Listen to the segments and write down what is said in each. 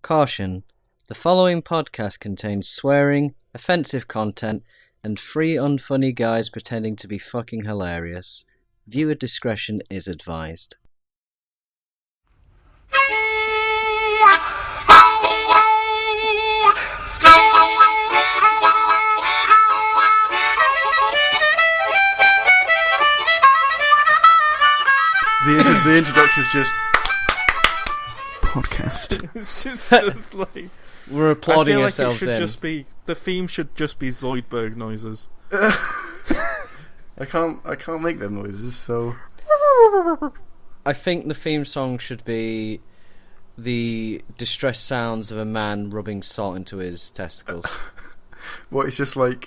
Caution: the following podcast contains swearing, offensive content, and three unfunny guys pretending to be fucking hilarious. Viewer discretion is advised. The introduction is just podcast. It's just like We're applauding I feel ourselves like it should in. just be the theme should just be Zoidberg noises. I can't make them noises, so I think the theme song should be the distressed sounds of a man rubbing salt into his testicles. what? It's just like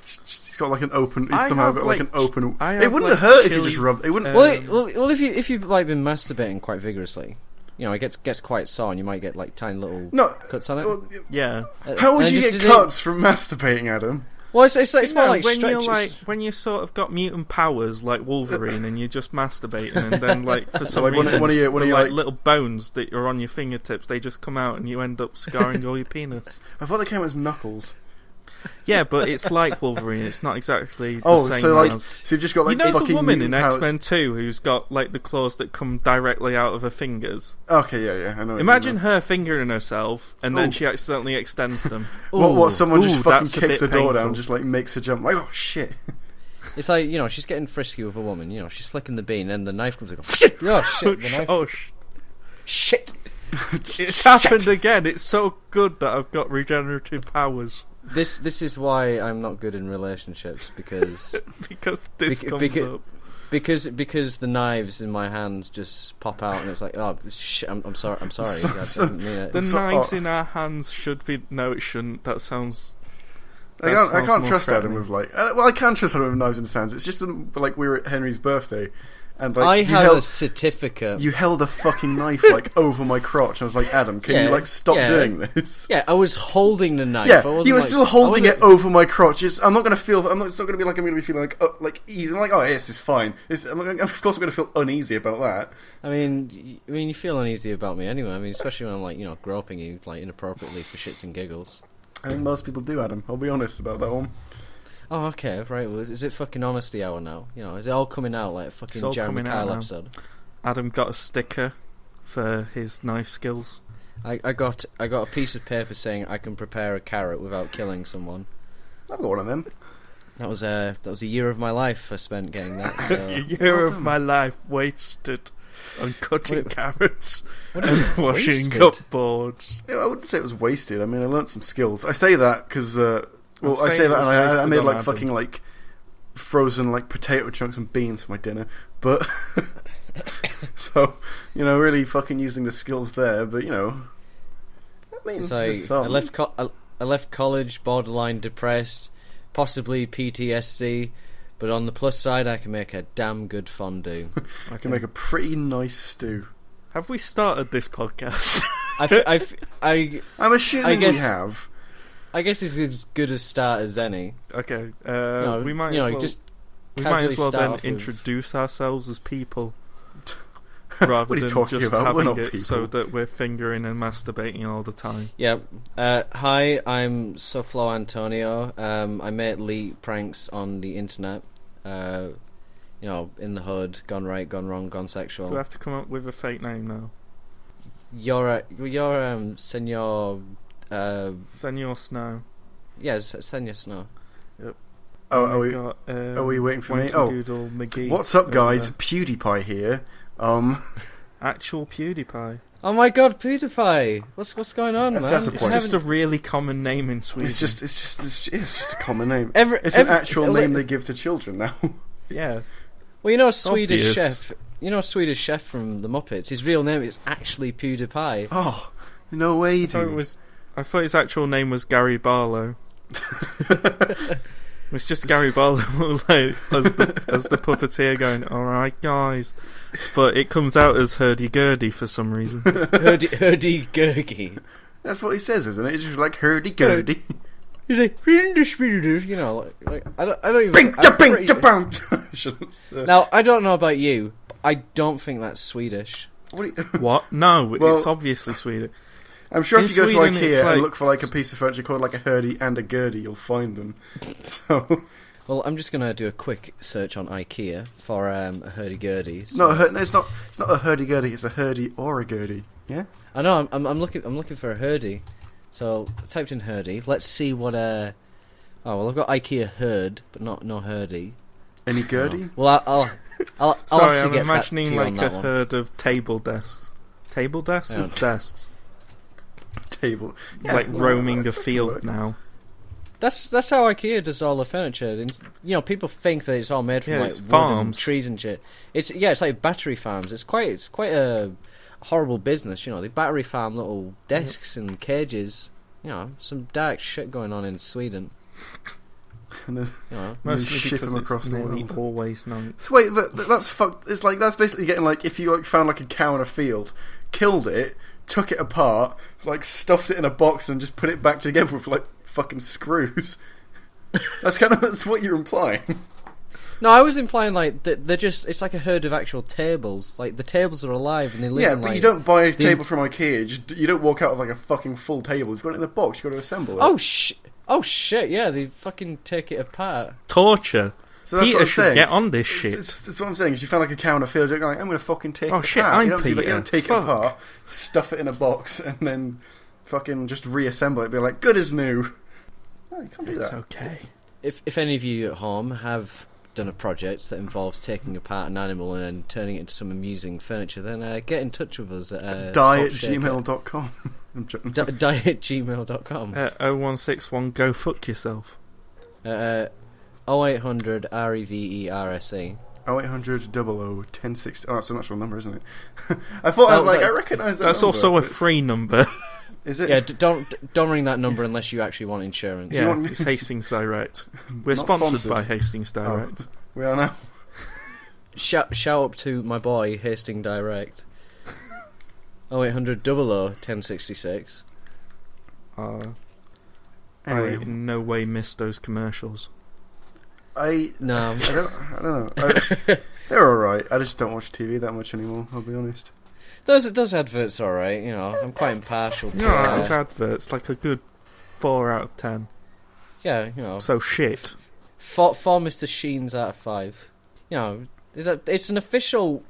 he's got like an open. He's I somehow have, got like, like an open. I It have, wouldn't like, hurt if you chili- just rubbed. It wouldn't. Well, if you've like been masturbating quite vigorously, you know, it gets quite sore, and you might get like tiny little cuts on it. Well, Yeah. how would And you just get cuts from masturbating, Adam? Well, it's more No, like when you're stretches. when you sort of got mutant powers like Wolverine and you're just masturbating and then like for some Like, one of reason your, the, like little bones that are on your fingertips they just come out and you end up scarring all your penis. I thought they came as knuckles. Yeah, but it's like Wolverine. It's not exactly the Oh, same so like as... so you've just got like you know the fucking woman in mutant powers. X-Men 2 who's got like the claws that come directly out of her fingers? Okay, yeah, I know. what you Imagine mean. her fingering herself and then Ooh. she accidentally extends them. What? Someone just Ooh, fucking that's a kicks the bit door down, painful. and just like makes her jump. Like, oh shit! It's like, you know, she's getting frisky with a woman. You know, she's flicking the bean, and the knife comes and goes. Oh shit! The knife. Oh, Shit! it's happened again. It's so good that I've got regenerative powers. This is why I'm not good in relationships because Because this comes up. because the knives in my hands just pop out and it's like, oh shit! I'm sorry. I didn't mean it. The So- knives in our hands should be... No, it shouldn't. That sounds... I that can't sounds more trust Adam threatening. with like. Well, I can trust Adam with knives in his hands. It's just like we were at Henry's birthday, and like I you had held a certificate. you held a fucking knife like over my crotch. And I was like, Adam, can you like stop doing this? Yeah, I was holding the knife. Yeah, I wasn't, you were like, still holding it over my crotch. I'm not going to feel. It's not going to be like I'm going to be feeling like easy. I'm like, oh, yes, it's fine. Of course, I'm going to feel uneasy about that. I mean, you feel uneasy about me anyway. I mean, especially when I'm like, you know, groping you like inappropriately for shits and giggles. I think most people do, Adam. I'll be honest about that one. Oh, okay, right. Well, is it fucking honesty hour now? You know, is it all coming out like a fucking It's all Jeremy coming out Kyle now. episode? Adam got a sticker for his knife skills. I got a piece of paper saying I can prepare a carrot without killing someone. I've got one of them. That was a year of my life I spent getting that. A So. year of my life wasted on cutting carrots What do you and mean, washing wasted? up boards. Yeah, I wouldn't say it was wasted. I mean, I learnt some skills. I say that because, well, I'm I saying say it that and was I wasted made on like Adam. fucking like frozen like potato chunks and beans for my dinner. But so really fucking using the skills there. But I mean, So there's some. I left college borderline depressed, possibly PTSD, but on the plus side, I can make a damn good fondue. I can make a pretty nice stew. Have we started this podcast? I'm assuming I guess- we have. I guess it's as good a start as any. Okay, No, we might you as know, well. just We might as casually well start then off with- introduce ourselves as people, rather What are you than talking just about? We're having not it people. so that we're fingering and masturbating all the time. Yeah. Hi, I'm Soflo Antonio. I make elite pranks on the internet. In the hood, gone right, gone wrong, gone sexual. Do I have to come up with a fake name now? You're Senor. Senor Snow. Yes, Senor Snow. Oh, are We we? got, Are we waiting for me? Wanky Oh, Doodle McGee what's up, over guys? there. PewDiePie here. Actual PewDiePie. Oh my God, PewDiePie! What's going on, That's- man? that's the It's point. just a really common name in Sweden. It's just a common name. Every- It's an every- actual name they give to children now. yeah. Well, you know a Swedish Obvious. chef. You know a Swedish chef from the Muppets. His real name is actually PewDiePie. Oh, no way, I thought his actual name was Gary Barlow. It's just Gary Barlow like, as the puppeteer going, alright guys. But it comes out as hurdy-gurdy for some reason. Hurdy-gurdy. That's what he says, isn't it? It's just like hurdy-gurdy. He's like, you know, like I don't even. Bing, I'm bing, pretty- bang. Now, I don't know about you, but I don't think that's Swedish. What? What? No, Well- it's obviously Swedish. I'm sure In if you go Sweden, to it's IKEA like- and look for like a piece of furniture called like a hurdy and a gurdy, you'll find them. So Well, I'm just gonna do a quick search on IKEA for a hurdy-gurdy. no, it's not a hurdy gurdy. It's a hurdy or a gurdy. Yeah. I know. I'm looking for a hurdy. So I typed in hurdy. Let's see what Oh well, I've got IKEA hurd, but no hurdy. Any gurdy? Well, I'll Sorry, have to I'm get imagining back to you like on a that one. herd of table desks. Table desks? Yeah. Desks. Table. Yeah, Like well, roaming the that could field work. now. That's how IKEA does all the furniture. And, people think that it's all made from Yeah, like it's wood and farms. trees and shit. It's like battery farms. It's quite a horrible business. They battery farm little desks and cages. Some dark shit going on in Sweden. And then Mostly ship because them it's across the nearly world. always night. So wait, but that's fucked. It's like that's basically getting like if you like found like a cow in a field, killed it, took it apart, like stuffed it in a box and just put it back together with like fucking screws. That's what you're implying. No, I was implying like that it's like a herd of actual tables. Like the tables are alive and they live. Yeah, in, but like, you don't buy a table from IKEA. You don't walk out with like a fucking full table. You've got it in a box. You've got to assemble it. Oh shit! Yeah, they fucking take it apart. Torture. So that's what Peter I'm should saying. get on this shit. That's what I'm saying. If you found like a cow in a field, you're like, I'm going to fucking take Oh, it shit, apart. I'm you don't do that. You Peter. don't take Fuck. it apart, stuff it in a box, and then fucking just reassemble it. Be like, good as new. No, you can't do It's that. okay. If any of you at home have done a project that involves taking apart an animal and then turning it into some amusing furniture, then get in touch with us at Die@gmail.com. I'm joking. die@gmail.com. 0161, go fuck yourself. 0800 REVERSE. 0800 00 1060. Oh, that's an actual number, isn't it? I thought I was like, I recognise that That's number, also a but it's- free number. Is it? Yeah, don't ring that number unless you actually want insurance. Yeah, want- it's Hastings Direct. We're Not sponsored sponsored. by Hastings Direct. We are now. Shout up to my boy Hastings Direct. 0800 00 1066. Anyway, I in no way missed those commercials. I No. don't know. They're alright. I just don't watch TV that much anymore, I'll be honest. Those adverts are alright, I'm quite impartial to No, it's adverts, like a good 4 out of 10. yeah, So shit. four Mr. Sheens out of 5. It's an official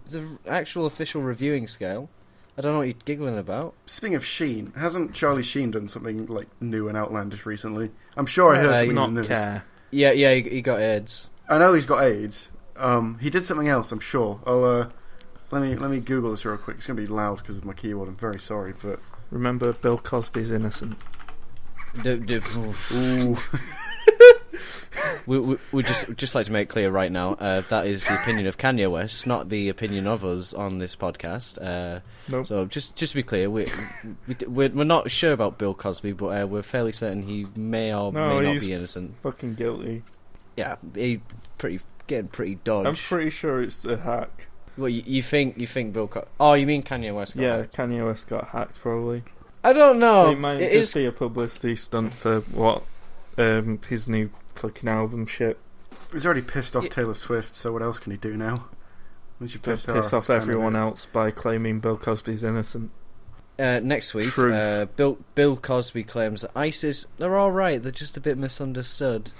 it's an actual official reviewing scale. I don't know what you're giggling about. Speaking of Sheen, hasn't Charlie Sheen done something like new and outlandish recently? I'm sure I heard something in Not the news. care. Yeah, he got AIDS. I know he's got AIDS. He did something else, I'm sure. Let me Google this real quick. It's going to be loud because of my keyboard. I'm very sorry, but Remember, Bill Cosby's innocent. ooh. We just like to make clear right now that is the opinion of Kanye West, not the opinion of us on this podcast. Nope. So just to be clear, we're not sure about Bill Cosby, but we're fairly certain he may or may not he's be innocent. fucking guilty. Yeah, he getting pretty dodge. I'm pretty sure it's a hack. Well, you think Bill Cosby? Oh, you mean Kanye West? got Yeah, hacked? Kanye West got hacked probably. I don't know. It might It just is- be a publicity stunt for what his new fucking album shit. He's already pissed off Taylor Swift, so what else can he do now? Once you To pissed her piss off, off it's kind of everyone it. else by claiming Bill Cosby's innocent. Next week, Truth. Bill Cosby claims that ISIS, they're all right. They're just a bit misunderstood.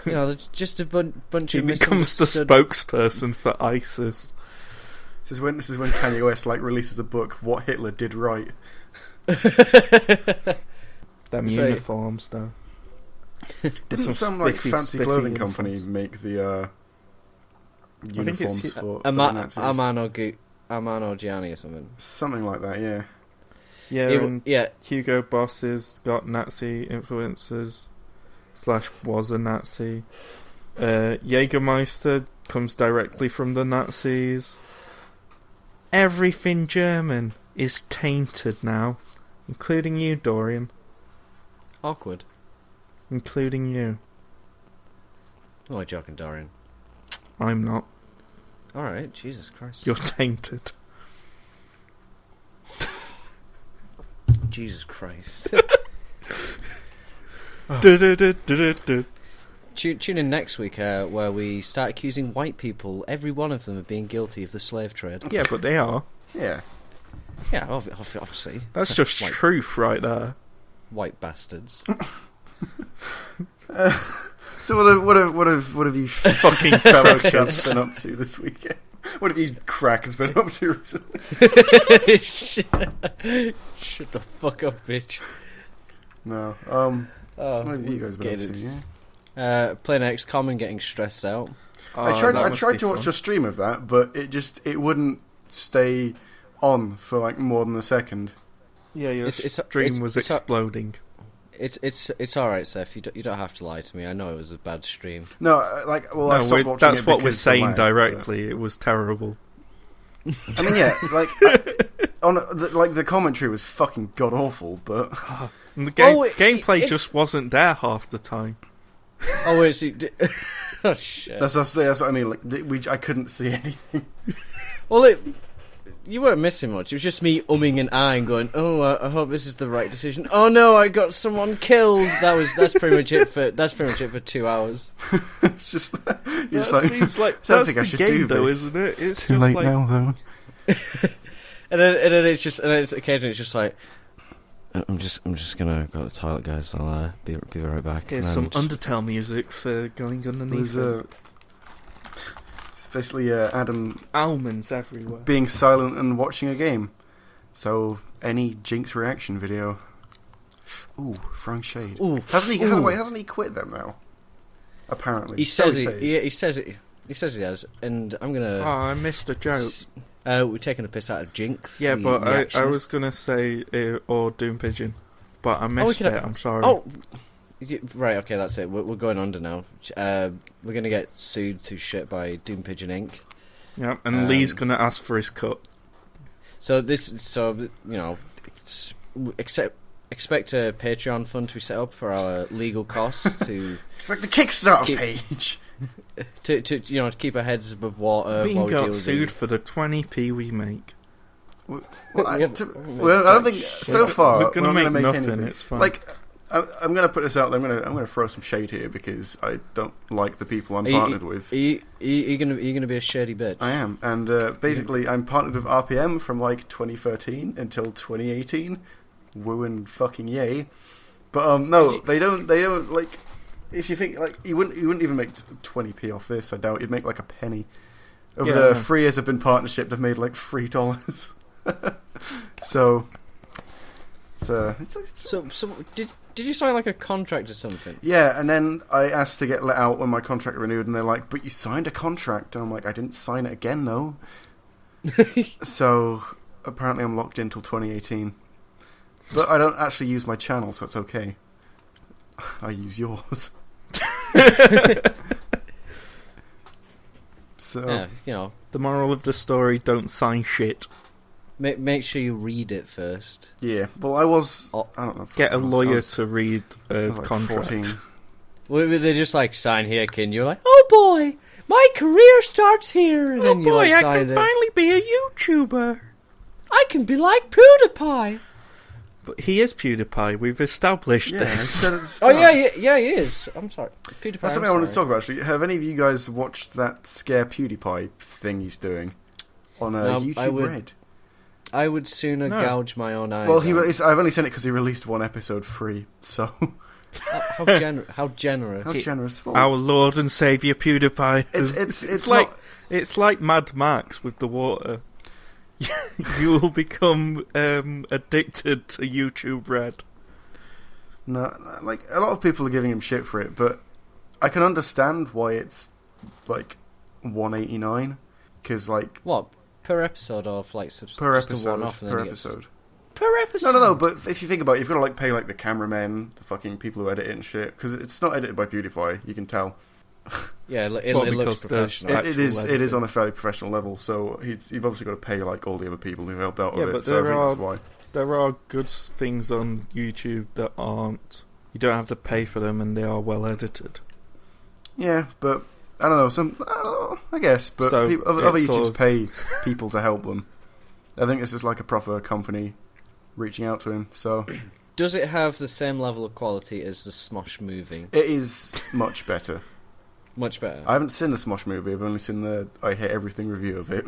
They're just a bunch He of becomes the misunderstood. spokesperson for ISIS. This is when Kanye West releases a book, What Hitler Did Right. Them So- uniforms, though. Didn't some spiffy fancy clothing uniforms. company make the think it's uniforms for the Nazis? Amano Gianni or something. Something like that, yeah. Yeah, and Yeah, Hugo Boss has got Nazi influences / was a Nazi. Jägermeister comes directly from the Nazis. Everything German is tainted now, including you, Dorian. awkward. Including you. Oh, I'm joking, Dorian. I'm not. All right, Jesus Christ. You're tainted. Jesus Christ. Du-du-du-du-du-du. Tune in next week where we start accusing white people, every one of them, of being guilty of the slave trade. Yeah, but they are. Yeah. Yeah, obviously. That's just truth right there. White bastards. So what have you fucking fellow chaps been up to this weekend? What have you crackers been up to recently? Shut the fuck up, bitch. No. What have you guys been up to? Yeah. Playing XCOM and getting stressed out. I tried to watch a stream of that, but it wouldn't stay on for like more than a second. Yeah, your stream was exploding. It's all right, Seth. You don't have to lie to me. I know it was a bad stream. No, I stopped watching that's it what we're because saying lag, directly. It was terrible. I mean, yeah, the commentary was fucking god awful, but And the gameplay just wasn't there half the time. Oh, is it? Oh shit! That's what I mean. Like, I couldn't see anything. Well, you weren't missing much. It was just me umming and ahhing, going, "Oh, I hope this is the right decision." Oh no, I got someone killed. That's pretty much it for 2 hours. It's just Seems like that's the game, though, isn't it? It's too late now, though. and then occasionally it's just like, I'm just gonna go to the toilet, guys. I'll be right back. Here's some Undertale music for going underneath. It's basically Adam almonds everywhere, being silent and watching a game. So any Jinx reaction video. Ooh, throwing shade. Ooh, hasn't he quit them now? Apparently, he says he says he has, and I'm gonna. Oh, I missed a joke. We're taking a piss out of Jinx. Yeah, but I was gonna say or Doom Pigeon, but I missed it. I'm sorry. Oh, right. Okay, that's it. We're going under now. We're gonna get sued to shit by Doom Pigeon Inc. Yeah, and Lee's gonna ask for his cut. Expect a Patreon fund to be set up for our legal costs to expect the Kickstarter page. To keep our heads above water. We got sued for the 20p we make. I don't think so far we're gonna make nothing. Anything. It's fine. Like, I'm gonna put this out there. I'm gonna throw some shade here because I don't like the people I'm partnered with. Are you gonna be a shady bitch? I am, and basically I'm partnered with RPM from like 2013 until 2018. Woo and fucking yay! But no, they don't like. If you think like you wouldn't even make 20p off this. I doubt you'd make like a penny. Over the 3 years I've been partnership, they've made like $3. So did you sign like a contract or something? Yeah, and then I asked to get let out when my contract renewed, and they're like, "But you signed a contract," and I'm like, "I didn't sign it again, though." So apparently I'm locked in till 2018. But I don't actually use my channel, so it's okay. I use yours. So the moral of the story: don't sign shit. Make sure you read it first. Yeah, well, I don't know. Get a lawyer to read a contract. 14. Well, they just like sign here, kid. You're like, oh boy, my career starts here. And then I can finally be a YouTuber. I can be like PewDiePie. But he is PewDiePie. We've established this. Oh yeah, he is. I'm sorry, PewDiePie. That's something I wanted to talk about. Actually, have any of you guys watched that Scare PewDiePie thing he's doing on YouTube Red? I would sooner gouge my own eyes. Well, I've only seen it because he released one episode free. So how generous! How generous! Well, our Lord and Savior PewDiePie. It's like Mad Max with the water. You will become addicted to YouTube Red. No, like a lot of people are giving him shit for it, but I can understand why it's like $1.89 because like what per episode of like per episode per episode. Per episode. No. But if you think about it, you've got to like pay like the cameramen, the fucking people who edit it and shit, because it's not edited by PewDiePie. You can tell. Yeah, it looks professional. It is on a fairly professional level, so you've obviously got to pay like all the other people who helped out with it. But so I think that's why. There are good things on YouTube that aren't. You don't have to pay for them, and they are well edited. Yeah, but I don't know. I guess, but So other YouTubers pay people to help them. I think this is like a proper company reaching out to him. So, does it have the same level of quality as the Smosh movie? It is much better. Much better. I haven't seen the Smosh movie. I've only seen the I Hate Everything review of it.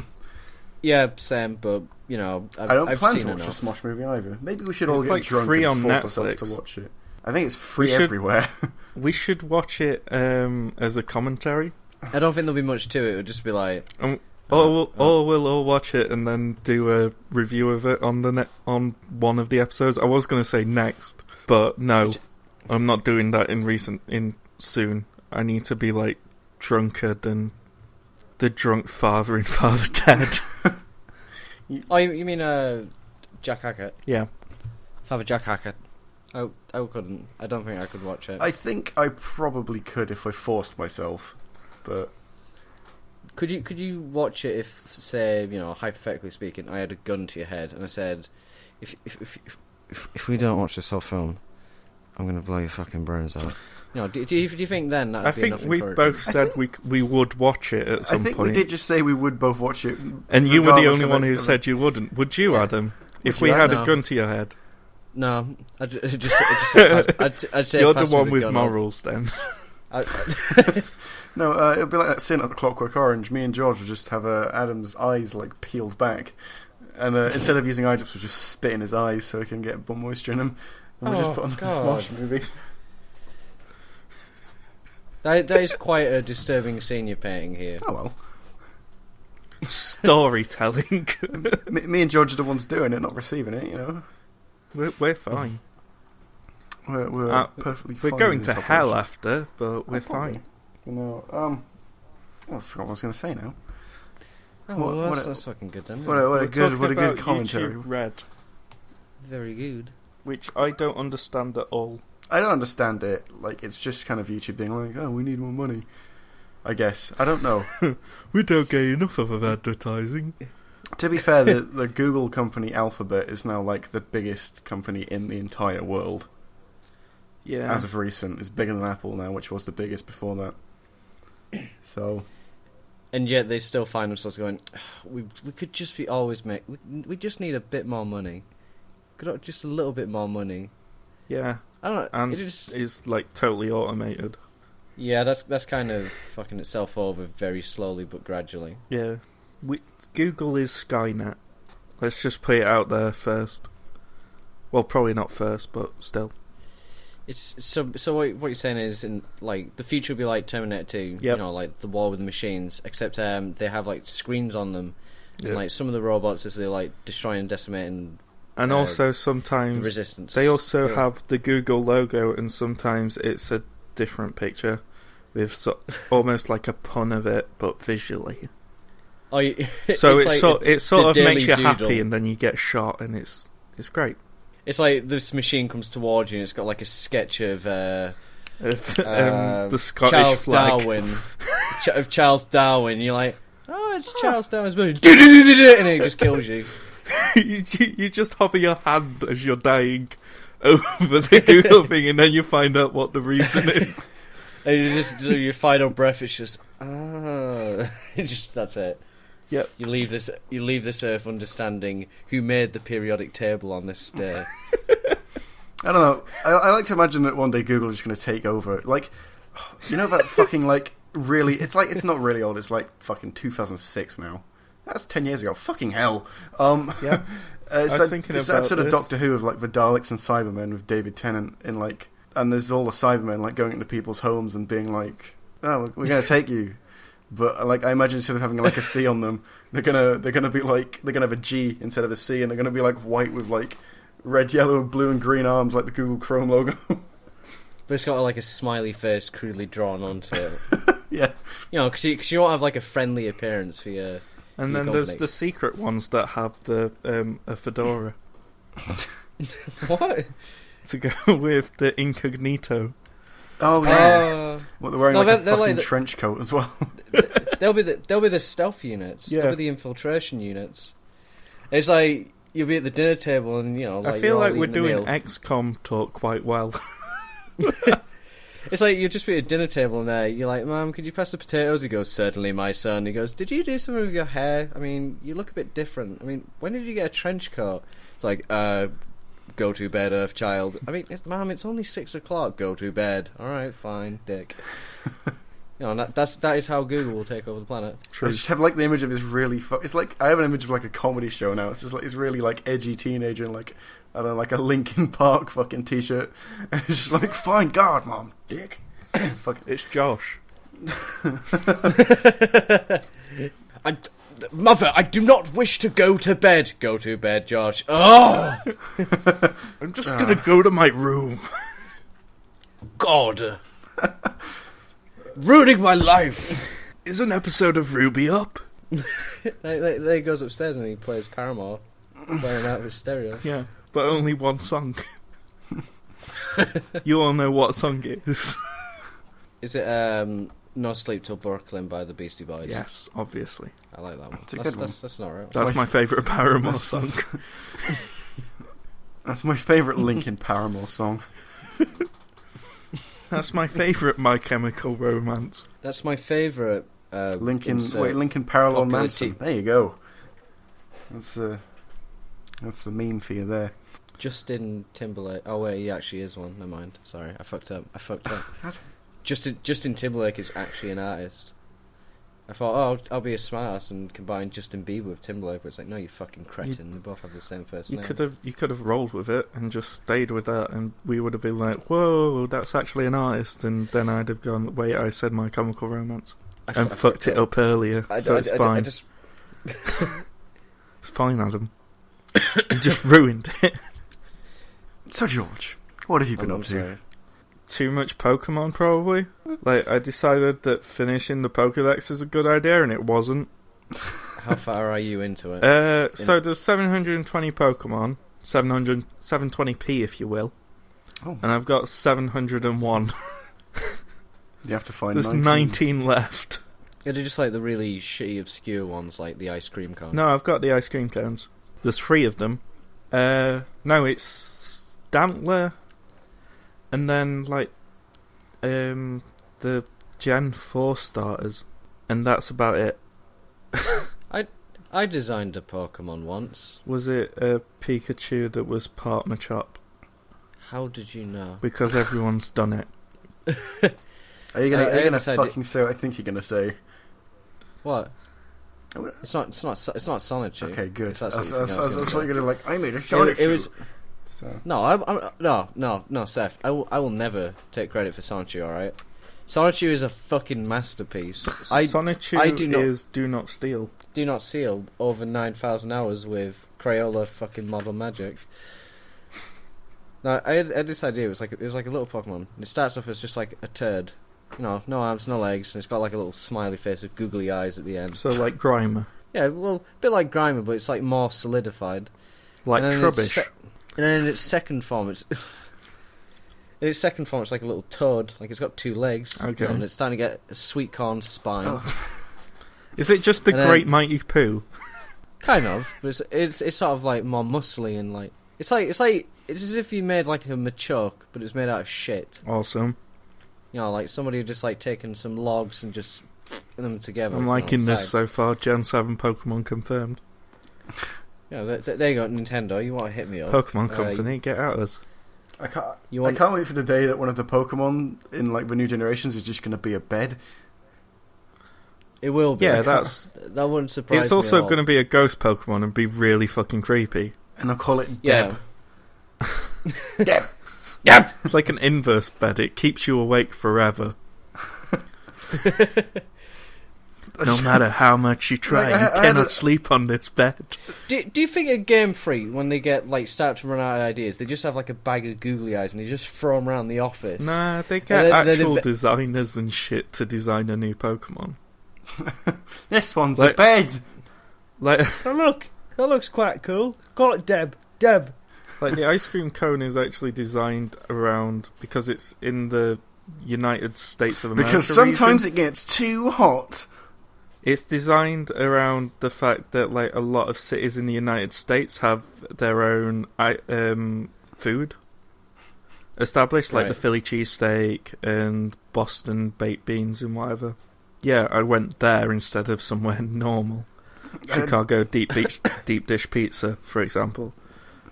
Yeah, same, but, I've plan seen to watch enough. the Smosh movie either. Maybe we should all It's get like drunk free and on force ourselves Netflix. to watch it. I think it's free everywhere. We should watch it as a commentary. I don't think there'll be much to it. It'll just be like... Or we'll all watch it and then do a review of it on one of the episodes. I was going to say next, but no, I'm not doing that in soon. I need to be like drunker than the drunk father in Father Ted. Oh, you mean Jack Hackett? Yeah. Father Jack Hackett. I couldn't. I don't think I could watch it. I think I probably could if I forced myself, but... Could you watch it if, say, hypothetically speaking, I had a gun to your head and I said, if we don't watch this whole film, I'm going to blow your fucking brains out. Do you think then that would be enough? I think we both said we would watch it at some point. I think we did just say we would both watch it. And you were the only one who said you wouldn't. Would you, Adam? If we had a gun to your head? No. I'd say you're the one with morals, then. No, it'll be like that scene at the Clockwork Orange. Me and George would just have Adam's eyes like peeled back, and instead of using eye drops, we'll just spit in his eyes so he can get bum moisture in him, and we'll just put on the Smosh movie. That is quite a disturbing scene you're painting here. Oh well. Storytelling. me and George are the ones doing it, not receiving it. We're fine. We're perfectly fine. We're going to hell after, but we're fine. I forgot what I was going to say now. Oh, that's fucking good then. What a good commentary. YouTube Red. Very good. Which I don't understand at all. I don't understand it. Like, it's just kind of YouTube being like, oh, we need more money. I guess. I don't know. We don't get enough of advertising. To be fair, the Google company Alphabet is now like the biggest company in the entire world. Yeah. As of recent. It's bigger than Apple now, which was the biggest before that. So... And yet they still find themselves going, we could just be always make... We just need a bit more money. Just a little bit more money. Yeah. I don't know. And it's like totally automated. Yeah, that's kind of fucking itself over very slowly but gradually. Yeah. Google is Skynet. Let's just put it out there first. Well, probably not first, but still. It's so what you're saying is, in like the future will be like Terminator 2, yep. Like the war with the machines, except they have like screens on them, and like some of the robots as they like destroy and decimate and also sometimes the resistance. They also have the Google logo, and sometimes it's a different picture with almost like a pun of it, but visually. So it sort of makes you doodle. happy, and then you get shot, and it's great. It's like this machine comes towards you and it's got like a sketch of the Scottish Charles flag. Darwin. Of Charles Darwin. You're like, oh, it's Charles Darwin's movie. And it just kills you. You just hover your hand as you're dying over the Google thing, and then you find out what the reason is. And you just do your final breath. It's just, that's it. Yep. You leave this earth understanding who made the periodic table on this day. I don't know. I like to imagine that one day Google is just going to take over. Like, that fucking like really. It's like it's not really old. It's like fucking 2006 now. That's 10 years ago. Fucking hell. Yeah. It's that episode of Doctor Who of like the Daleks and Cybermen with David Tennant in like, and there's all the Cybermen like going into people's homes and being like, "Oh, we're going to take you." But like I imagine instead of having like a C on them, they're gonna be like they're gonna have a G instead of a C, and they're gonna be like white with like red, yellow, blue, and green arms like the Google Chrome logo. But it's got like a smiley face crudely drawn onto it. Yeah, because you won't have like a friendly appearance for your. And then there's the secret ones that have the a fedora. What? To go with the incognito. Oh yeah. What, they're wearing a fucking like trench coat as well. They'll be the stealth units. Yeah. They'll be the infiltration units. It's like you'll be at the dinner table and I feel like we're doing XCOM talk quite well. It's like you'll just be at a dinner table and you're like, "Mum, could you pass the potatoes?" He goes, "Certainly, my son." He goes, "Did you do something with your hair? I mean, you look a bit different. I mean, when did you get a trench coat?" It's like, go to bed, Earthchild. I mean, Mum, it's only 6 o'clock. Go to bed. All right, fine, dick. You know, and that is how Google will take over the planet. I just have like the image of this really. It's like I have an image of like a comedy show now. It's just like this really like edgy teenager in like I don't know, like a Linkin Park fucking t-shirt. And it's just like, fine, God, Mom, dick. Fuck. It's Josh. Mother, I do not wish to go to bed. Go to bed, Josh. Oh, I'm just gonna go to my room. God. Ruining my life. Is an episode of Ruby up? There he goes upstairs and he plays Paramore, playing out with stereo. Yeah, but only one song. You all know what song it is. Is it No Sleep Till Brooklyn by the Beastie Boys? Yes, obviously. I like that one. It's a good one. That's not right. That's my favourite Paramore song. That's my favourite Linkin Paramore song. That's my favourite My Chemical Romance. That's my favourite. Linkin Parallel Manson. There you go. That's the meme for you there. Justin Timberlake. Oh wait, he actually is one. Never mind. Sorry, I fucked up. Justin Timberlake is actually an artist. I thought, I'll be a smartass and combine Justin Bieber with Timberlake, but it's like, no, you fucking cretin. They both have the same first name. You could have rolled with it and just stayed with that, and we would have been like, whoa, that's actually an artist, and then I'd have gone, wait, I said My Chemical Romance, and fucked it up earlier, so it's fine. It's fine, Adam. You just ruined it. So, George, what have you been up to? Sorry. Too much Pokemon, probably. Like, I decided that finishing the Pokédex is a good idea, and it wasn't. How far are you into it? So there's 720 Pokemon, 720p if you will, and I've got 701. You have to find. There's 19 left. Yeah, they're just like the really shitty, obscure ones, like the ice cream cone. No, I've got the ice cream cones. There's 3 of them. No, it's Stantler, and then like the Gen 4 starters, and that's about it. I designed a Pokemon once. Was it a Pikachu that was part Machop? How did you know? Because everyone's done it. Are you gonna fucking say what I think you're gonna say? What? It's not Sonichu. Okay, good. That's what you're gonna like. I made a Sonichu. It was. So. No, Seth. I will never take credit for Sonichu. All right. Sonichu is a fucking masterpiece. Sonichu is Do Not Steal. Do Not Steal over 9,000 hours with Crayola fucking model magic. Now I had this idea. It was like a little Pokemon. And it starts off as just like a turd. You know, no arms, no legs, and it's got like a little smiley face with googly eyes at the end. So like Grimer. Yeah, well, a bit like Grimer, but it's like more solidified. Like Trubbish. And then in its second form, it's like a little toad. Like it's got 2 legs. Okay. And it's starting to get a sweet corn spine. Oh. Is it just the Great Mighty Pooh? Kind of, but it's sort of like more muscly and like it's as if you made like a Machoke, but it's made out of shit. Awesome. You know, like somebody had just like taken some logs and just put them together. I'm liking this so far. Gen 7 Pokemon confirmed. Yeah, there you go, Nintendo. You want to hit me up? Pokemon Company, get out of us. I can't wait for the day that one of the Pokemon in like the new generations is just going to be a bed. It will be. Yeah, that wouldn't surprise me. It's also going to be a ghost Pokemon and be really fucking creepy. And I'll call it Deb. Yeah. Deb. Yep. It's like an inverse bed. It keeps you awake forever. No matter how much you try, you cannot sleep on this bed. Do you think a Game Freak, when they get like start to run out of ideas, they just have like a bag of googly eyes and they just throw them around the office? Nah, they get actual designers and shit to design a new Pokemon. This one's a bed. Like, oh look, that looks quite cool. Call it Deb. Like the ice cream cone is actually designed around because it's in the United States of America. Because sometimes it gets too hot. It's designed around the fact that like a lot of cities in the United States have their own food established, like the Philly cheesesteak and Boston baked beans and whatever. Yeah, I went there instead of somewhere normal. Chicago deep dish pizza, for example.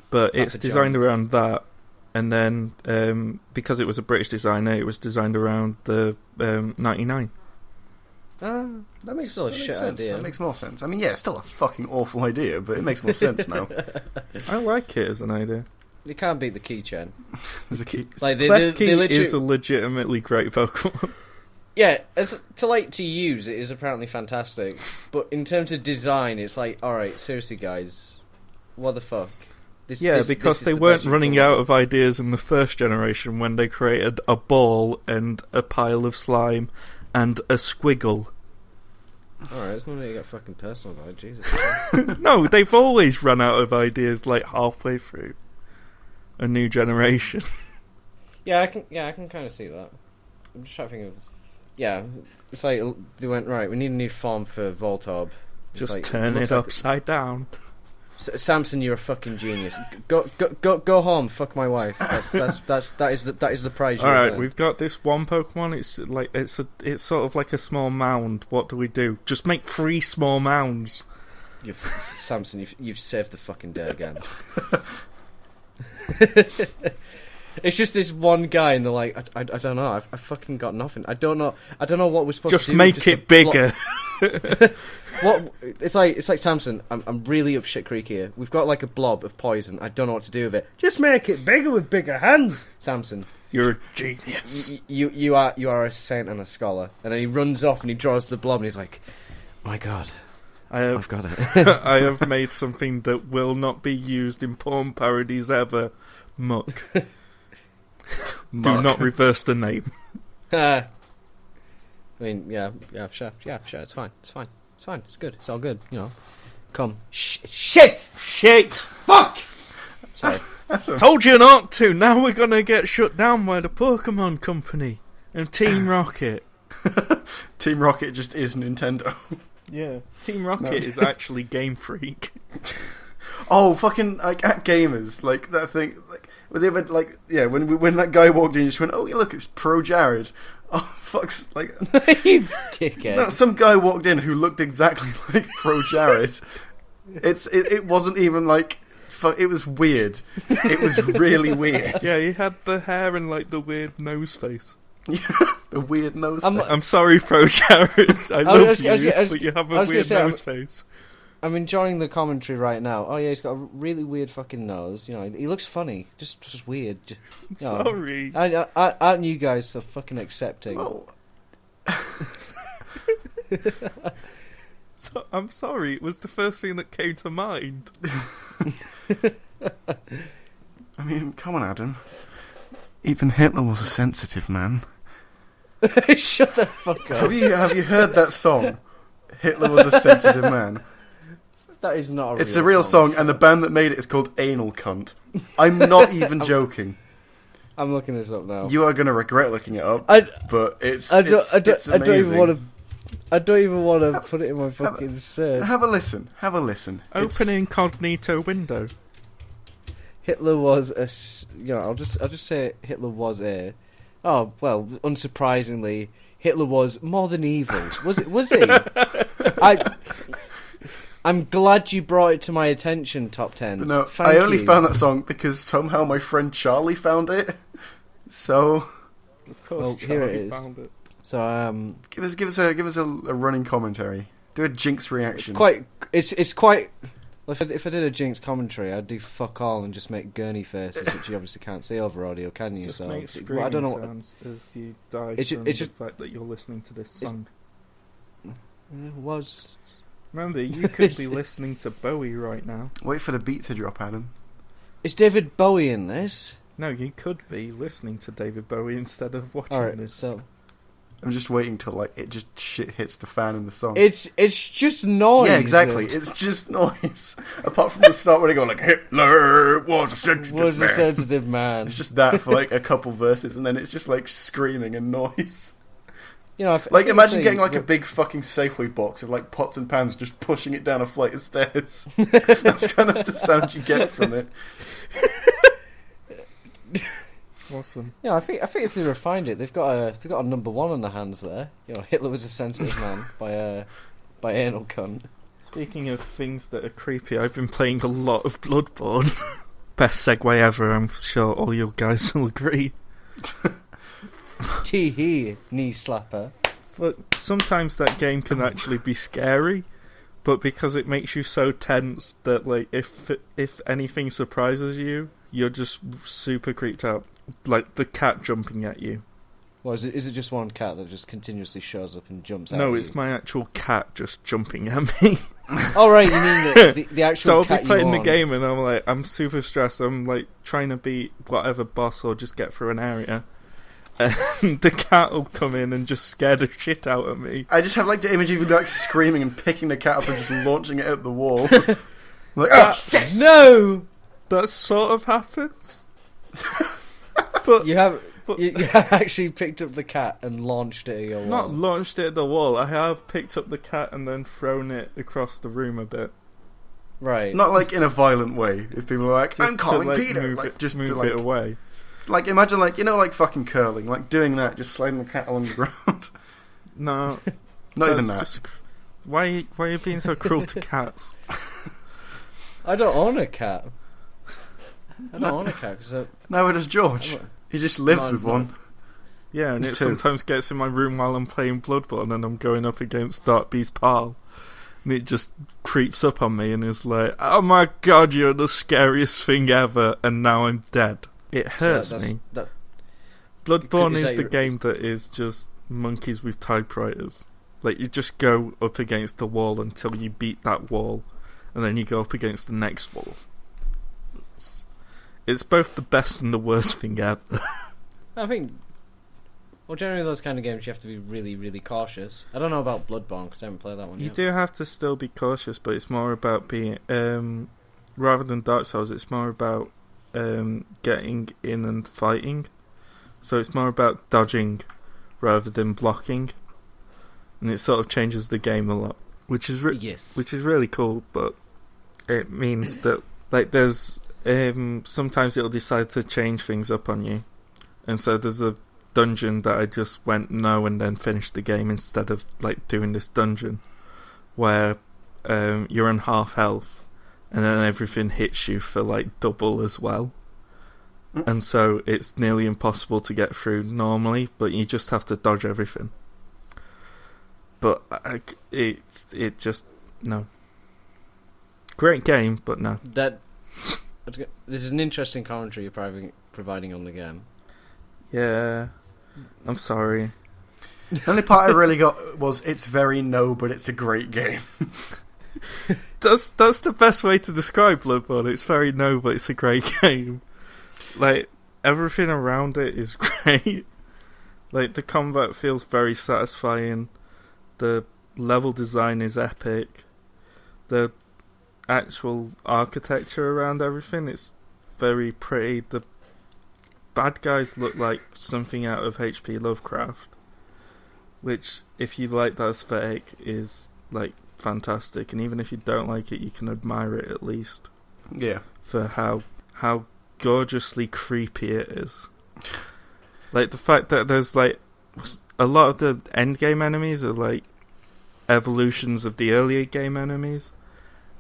But it's designed around that, and then because it was a British designer, it was designed around the 99. That makes still a that makes shit sense. idea. That makes more sense. I mean, yeah, it's still a fucking awful idea, but it makes more sense now. I like it as an idea. You can't beat the Keychain. There's a key. Like Klefki literally, is a legitimately great Pokemon. yeah, to use it is apparently fantastic, but in terms of design, it's like, all right, seriously, guys, what the fuck? Because this they is the weren't best you've running come up out with. of ideas in the first generation when they created a ball and a pile of slime and a squiggle. Alright, it's not really get fucking personal about it, Jesus. No, they've always run out of ideas like halfway through a new generation. yeah, I can kind of see that. I'm just trying to think of... Yeah, it's like they went, right, we need a new form for Voltorb. It's Just like, turn looks it like- upside down. Samson, you're a fucking genius. Go home, fuck my wife. That is the prize. All right, we've got this one Pokemon. It's sort of like a small mound. What do we do? Just make 3 small mounds. Samson, you've saved the fucking day again. It's just this one guy, and they're like, I don't know. I fucking got nothing. I don't know what we're supposed to do. Just make it bigger. What? It's like Samson. I'm really up shit creek here. We've got like a blob of poison. I don't know what to do with it. Just make it bigger with bigger hands, Samson. You're a genius. You are a saint and a scholar. And then he runs off and he draws the blob and he's like, my God, I've got it. I have made something that will not be used in porn parodies ever. Muck. Do not reverse the name. I mean, yeah, sure, it's fine, it's good, it's all good, you know. Come, shit, fuck. Sorry. Told you not to. Now we're gonna get shut down by the Pokemon Company and Team Rocket. Team Rocket just is Nintendo. Yeah, Team Rocket is actually Game Freak. Oh, fucking like at Gamers, like that thing, like they were like, yeah, when that guy walked in, you just went, oh, yeah, look, it's Pro Jared. Oh, fuck's like, You dickhead. no, some guy walked in who looked exactly like Pro Jared. It wasn't even like, it was weird. It was really weird. Yeah, he had the hair and like the weird nose face. The weird nose. I'm sorry, Pro Jared. I love you, but you have a weird nose face. I'm enjoying the commentary right now. Oh yeah, he's got a really weird fucking nose. You know, he looks funny, just weird. You know, Sorry. Aren't you guys so fucking accepting? Oh. I'm sorry. It was the first thing that came to mind. I mean, come on, Adam. Even Hitler was a sensitive man. Shut the fuck up. Have you heard that song? Hitler was a sensitive man. That is not. It's a real song, and the band that made it is called Anal Cunt. I'm not even joking. I'm looking this up now. You are going to regret looking it up, but it's I don't amazing. I don't even want to put it in my fucking search. Have a listen. Open incognito window. Hitler was a. You know, I'll just say Hitler was a. Oh well, unsurprisingly, Hitler was more than evil. Was he? I'm glad you brought it to my attention, Top Tens. No, Thank I only you. found that song because somehow my friend Charlie found it. So, Of course, Well, here it Charlie is. found it. So give us a running commentary. Do a Jinx reaction. it's quite. Well, if I did a Jinx commentary, I'd do fuck all and just make gurney faces, which you obviously can't see over audio, can you? Just So make I screaming don't know. sounds as you die It's ju- from it's the just- fact that you're listening to this song. It was. Remember, you could be listening to Bowie right now. Wait for the beat to drop, Adam. Is David Bowie in this? No, you could be listening to David Bowie instead of watching Alright, this. so I'm just waiting till like it just shit hits the fan in the song. it's just noise. Yeah, exactly. It's just noise. Apart from the start where they go like Hitler was a sensitive man. It's just that for like a couple verses, and then it's just like screaming and noise. You know, Like imagine getting like a big fucking Safeway box of like pots and pans, just pushing it down a flight of stairs. That's kind of the sound you get from it. Awesome. Yeah, I think if they refined it, they've got a number one on their hands there. You know, Hitler was a sensitive man by anal cunt. Speaking of things that are creepy, I've been playing a lot of Bloodborne. Best segue ever, I'm sure all you guys will agree. Tee hee, knee slapper. But sometimes that game can actually be scary, but because it makes you so tense that, like, if anything surprises you, you're just super creeped out. Like the cat jumping at you. Well, is it just one cat that just continuously shows up and jumps at you? No, it's my actual cat just jumping at me. Oh, right, you mean the actual so cat I'll be playing you the want. game and I'm super stressed. I'm like trying to beat whatever boss or just get through an area. And the cat will come in and just scare the shit out of me. I just have like the image of you like screaming and picking the cat up and just launching it out the wall. Like, oh shit! No! That sort of happens. But You have actually picked up the cat and launched it at your wall. not launched it at the wall. I have picked up the cat and then thrown it across the room a bit. Right. Not like in a violent way. If people are like, Just I'm calling to, like, Peter, move like it, just move to like, it away. like imagine like like fucking curling, like doing that, just sliding the cat along the ground. No, Not even that's that. just- why are you being so cruel to cats? I don't own a cat. I don't own a cat because Neither does George. He just lives with one. Yeah, and Me it too. sometimes gets in my room while I'm playing Bloodborne and I'm going up against Darkbeast Pal. And it just creeps up on me and is like, oh my god, you're the scariest thing ever, and now I'm dead. It hurts me. Bloodborne Is is that the your- game that is just monkeys with typewriters. Like, you just go up against the wall until you beat that wall, and then you go up against the next wall. It's both the best and the worst thing ever. I think. Well, generally those kind of games you have to be really, really cautious. I don't know about Bloodborne because I haven't played that one You yet. do have to still be cautious, but it's more about being... rather than Dark Souls, it's more about getting in and fighting. So it's more about dodging rather than blocking. And it sort of changes the game a lot. Which is Yes. which is really cool, but it means that like there's... sometimes it'll decide to change things up on you. And so there's a dungeon that I just went no and then finished the game instead of like doing this dungeon where you're on half health and then everything hits you for like double as well, and so it's nearly impossible to get through normally, but you just have to dodge everything. But it just no. Great game, but no. This is an interesting commentary you're providing on the game. Yeah, I'm sorry. The only part I really got was it's very no, but it's a great game. That's the best way to describe Bloodborne. It's very no, but it's a great game. Like, everything around it is great. Like, the combat feels very satisfying. The level design is epic. The actual architecture around everything is very pretty. The bad guys look like something out of H.P. Lovecraft, which, if you like that aesthetic, is like fantastic. And even if you don't like it, you can admire it at least Yeah. for how gorgeously creepy it is. Like the fact that there's like a lot of the endgame enemies are like evolutions of the earlier game enemies,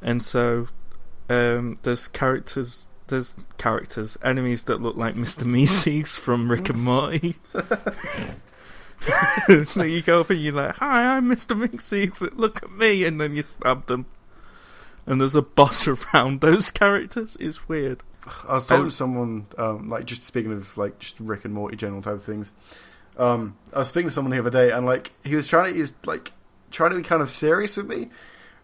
and so there's enemies that look like Mr. Meeseeks from Rick and Morty. Like you go up and you're like, hi, I'm Mr. Meeseeks, look at me, and then you stab them. And there's a boss around those characters. It's weird. I was talking to someone, like just speaking of like just Rick and Morty general type of things. I was speaking to someone the other day, and like he was trying to be kind of serious with me,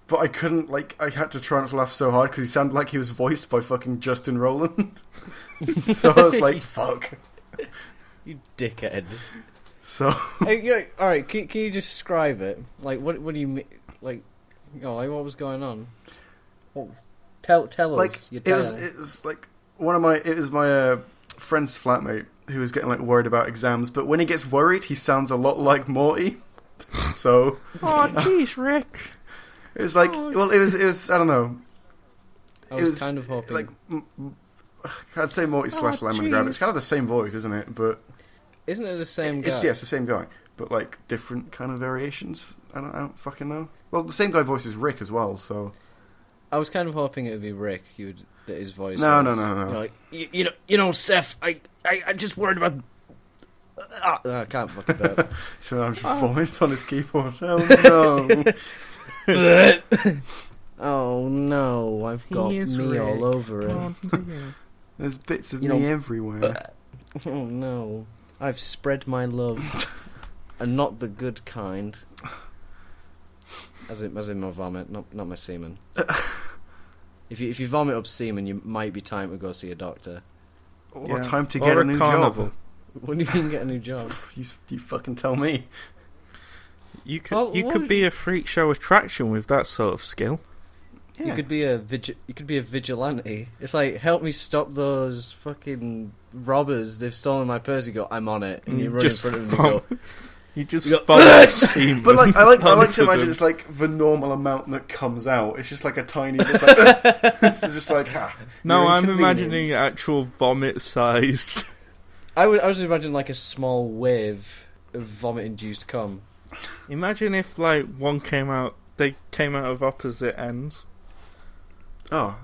but I couldn't. Like I had to try not to laugh so hard because he sounded like he was voiced by fucking Justin Roiland. So I was like, "Fuck." You dickhead. So Hey, yeah, all right, can you just describe it? Like, what do you mean? Like, like what was going on? Oh, tell like us. You're it was like it was my friend's flatmate who was getting like worried about exams, but when he gets worried, he sounds a lot like Morty. So Oh, jeez, Rick. it was like, well, it was I don't know. I was kind of hoping. like I'd say Morty slash Lemon Grab. It's kind of the same voice, isn't it? But Isn't it the same guy? it's the same guy, but like different kind of variations. I don't fucking know. Well, the same guy voices Rick as well, so I was kind of hoping it would be Rick. That his voice. No. You know, like, you know, Seth. I just worried about I can't fucking burp. So I'm just vomiting on his keyboard. Oh no! Oh no, I've got me all over it. There's bits of me everywhere. Oh no, I've spread my love, and not the good kind. As in my vomit, not my semen. If you vomit up semen, you might be time to go see a doctor. Or time to get a new job. When do you mean get a new job? You fucking tell me. You could be a freak show attraction with that sort of skill. Yeah. You could be a vigilante. It's like, help me stop those fucking robbers. They've stolen my purse. You go, I'm on it, and you run in front of them. And you go. You just vomit semen. But like, I like to imagine it's like the normal amount that comes out. It's just like a tiny. It's like, it's just like. No, I'm imagining actual vomit sized. I was imagining like a small wave of vomit-induced cum. Imagine if like they came out of opposite ends. Oh.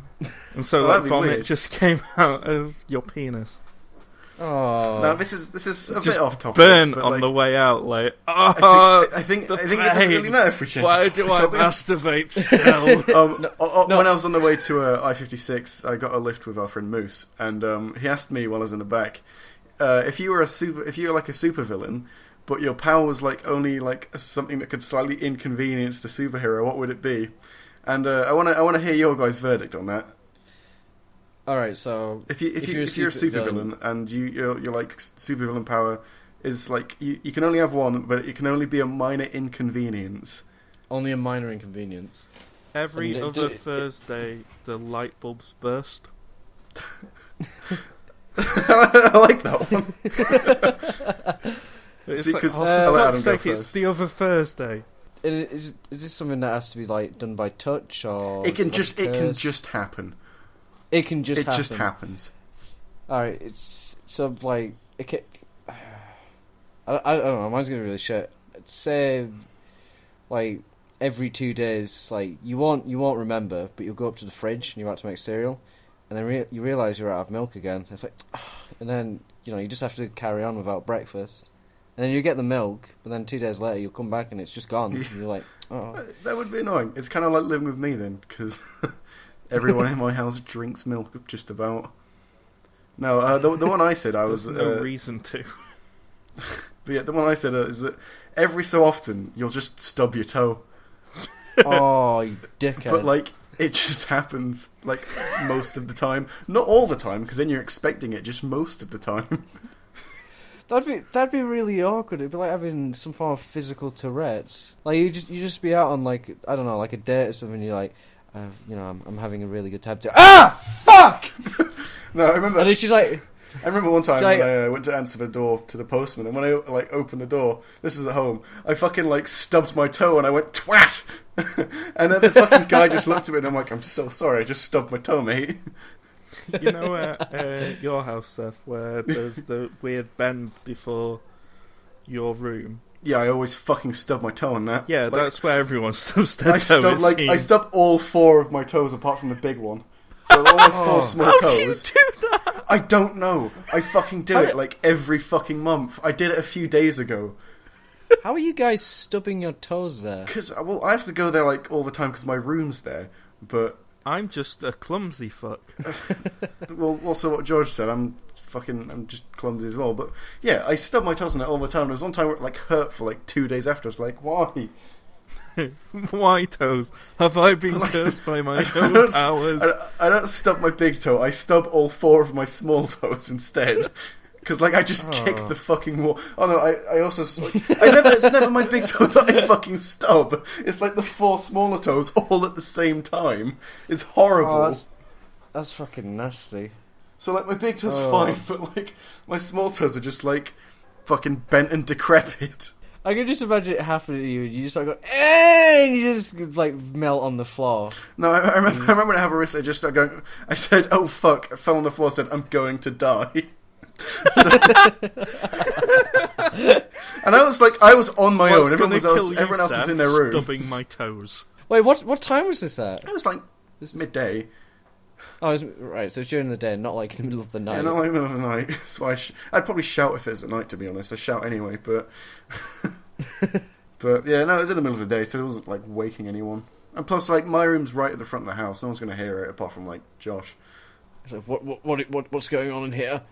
And so that vomit weird. Just came out of your penis. Oh. Now this is a just bit off topic. Burn on like, the way out, like. Oh, I think it doesn't really matter if we change. Why do I masturbate still? When I was on the way to I-56, I got a lift with our friend Moose, and he asked me while I was in the back, if you were like a supervillain, but your power was like only like something that could slightly inconvenience the superhero, what would it be? And I want to hear your guys' verdict on that. All right, so if you're a supervillain and your like supervillain power is like you can only have one, but it can only be a minor inconvenience. Only a minor inconvenience. Every other Thursday, the light bulbs burst. I like that one. It's See, like, for fuck's sake, it's the other Thursday. Is this something that has to be like done by touch, or it can just happen. It can just happen. It just happens. Alright, it's so like it can, I don't know, mine's gonna be really shit. Say like every 2 days, like you won't remember, but you'll go up to the fridge and you're about to make cereal, and then you realise you're out of milk again. It's like, and then you just have to carry on without breakfast. And then you get the milk, but then 2 days later you'll come back and it's just gone. And you're like, oh. That would be annoying. It's kind of like living with me then, because everyone in my house drinks milk just about. No, the one I said I was... no reason to. But yeah, the one I said is that every so often you'll just stub your toe. Oh, you dickhead. But like, it just happens, like, most of the time. Not all the time, because then you're expecting it, just most of the time. That'd be really awkward. It'd be like having some form of physical Tourette's. Like you just be out on like, I don't know, like a date or something. And you're like, I'm having a really good time. Fuck! No, I remember. And she's like, I remember one time when I went to answer the door to the postman, and when I like opened the door, this is at home. I fucking like stubbed my toe, and I went twat. And then the fucking guy just looked at me, and I'm like, I'm so sorry, I just stubbed my toe, mate. You know at your house, Seth, where there's the weird bend before your room? Yeah, I always fucking stub my toe on that. Yeah, like, that's where everyone stubs their toe. I stub all 4 of my toes apart from the big one. So all my 4 small toes. How do you do that? I don't know. I fucking do it like every fucking month. I did it a few days ago. How are you guys stubbing your toes there? Because, I have to go there like all the time because my room's there, but... I'm just a clumsy fuck. Well, also what George said, I'm just clumsy as well. But yeah, I stub my toes on it all the time. There was one time where it like hurt for like 2 days after. I was like, why? Why toes? Have I been cursed by my own powers? I don't stub my big toe. I stub all 4 of my small toes instead. Because like I just kick the fucking wall. Oh no, I also like, it's never my big toe that I fucking stub. It's like the 4 smaller toes all at the same time. It's horrible. That's fucking nasty. So like my big toe's fine, but like my small toes are just like fucking bent and decrepit. I can just imagine it happening to you. You just like go, and you just like melt on the floor. No, I remember when it happened recently. I just started going. I said, "Oh fuck!" I fell on the floor. Said, "I'm going to die." And I was on my own. Everyone else was in their room. Stubbing my toes. Wait, what time was this at? It was like midday. Oh, right. So it's during the day, not like in the middle of the night. Yeah, not like middle of the night. So I'd probably shout if it's at night. To be honest, I shout anyway. But but yeah, no, it was in the middle of the day, so it wasn't like waking anyone. And plus, like my room's right at the front of the house. No one's going to hear it apart from like Josh. So what's going on in here?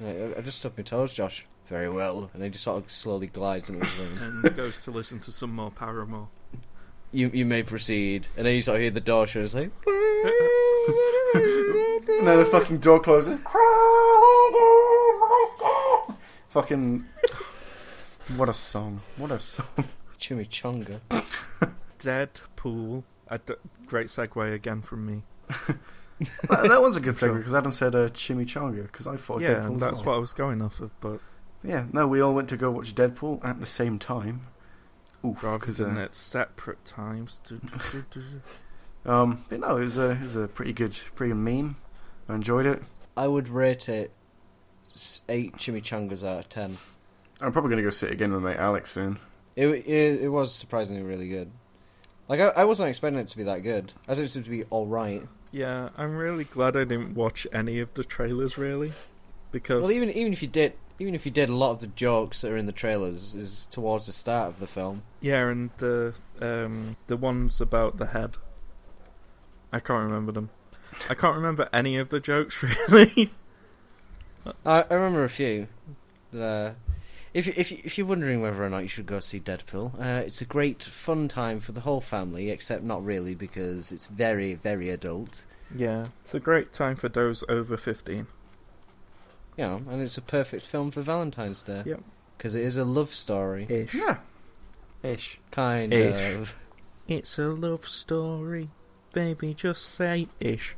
I just stubbed my toes, Josh. Very well. And he just sort of slowly glides into his room. And goes to listen to some more Paramore. You may proceed. And then you sort of hear the door shut. It's like... And then the fucking door closes. Crawling in my skin. Fucking... What a song. What a song. Chimichanga. Deadpool. Great segue again from me. that was a good segue because Adam said chimichanga because I thought yeah, Deadpool. That's what I was going off of, but yeah, no, we all went to go watch Deadpool at the same time. Oof, rather than at separate times. But no, it was a pretty good meme. I enjoyed it. I would rate it 8 chimichangas out of 10. I'm probably gonna go sit again with mate Alex soon. It was surprisingly really good. Like I wasn't expecting it to be that good. I thought it to be all right. Yeah, I'm really glad I didn't watch any of the trailers really, because well, even if you did, a lot of the jokes that are in the trailers is towards the start of the film. Yeah, and the ones about the head, I can't remember them. I can't remember any of the jokes really. I remember a few. If you're wondering whether or not you should go see Deadpool, it's a great fun time for the whole family, except not really because it's very, very adult. Yeah, it's a great time for those over 15. Yeah, and it's a perfect film for Valentine's Day. Yep. Because it is a love story. Ish. Yeah. Ish. Kind Ish. of. It's a love story, baby, just say ish.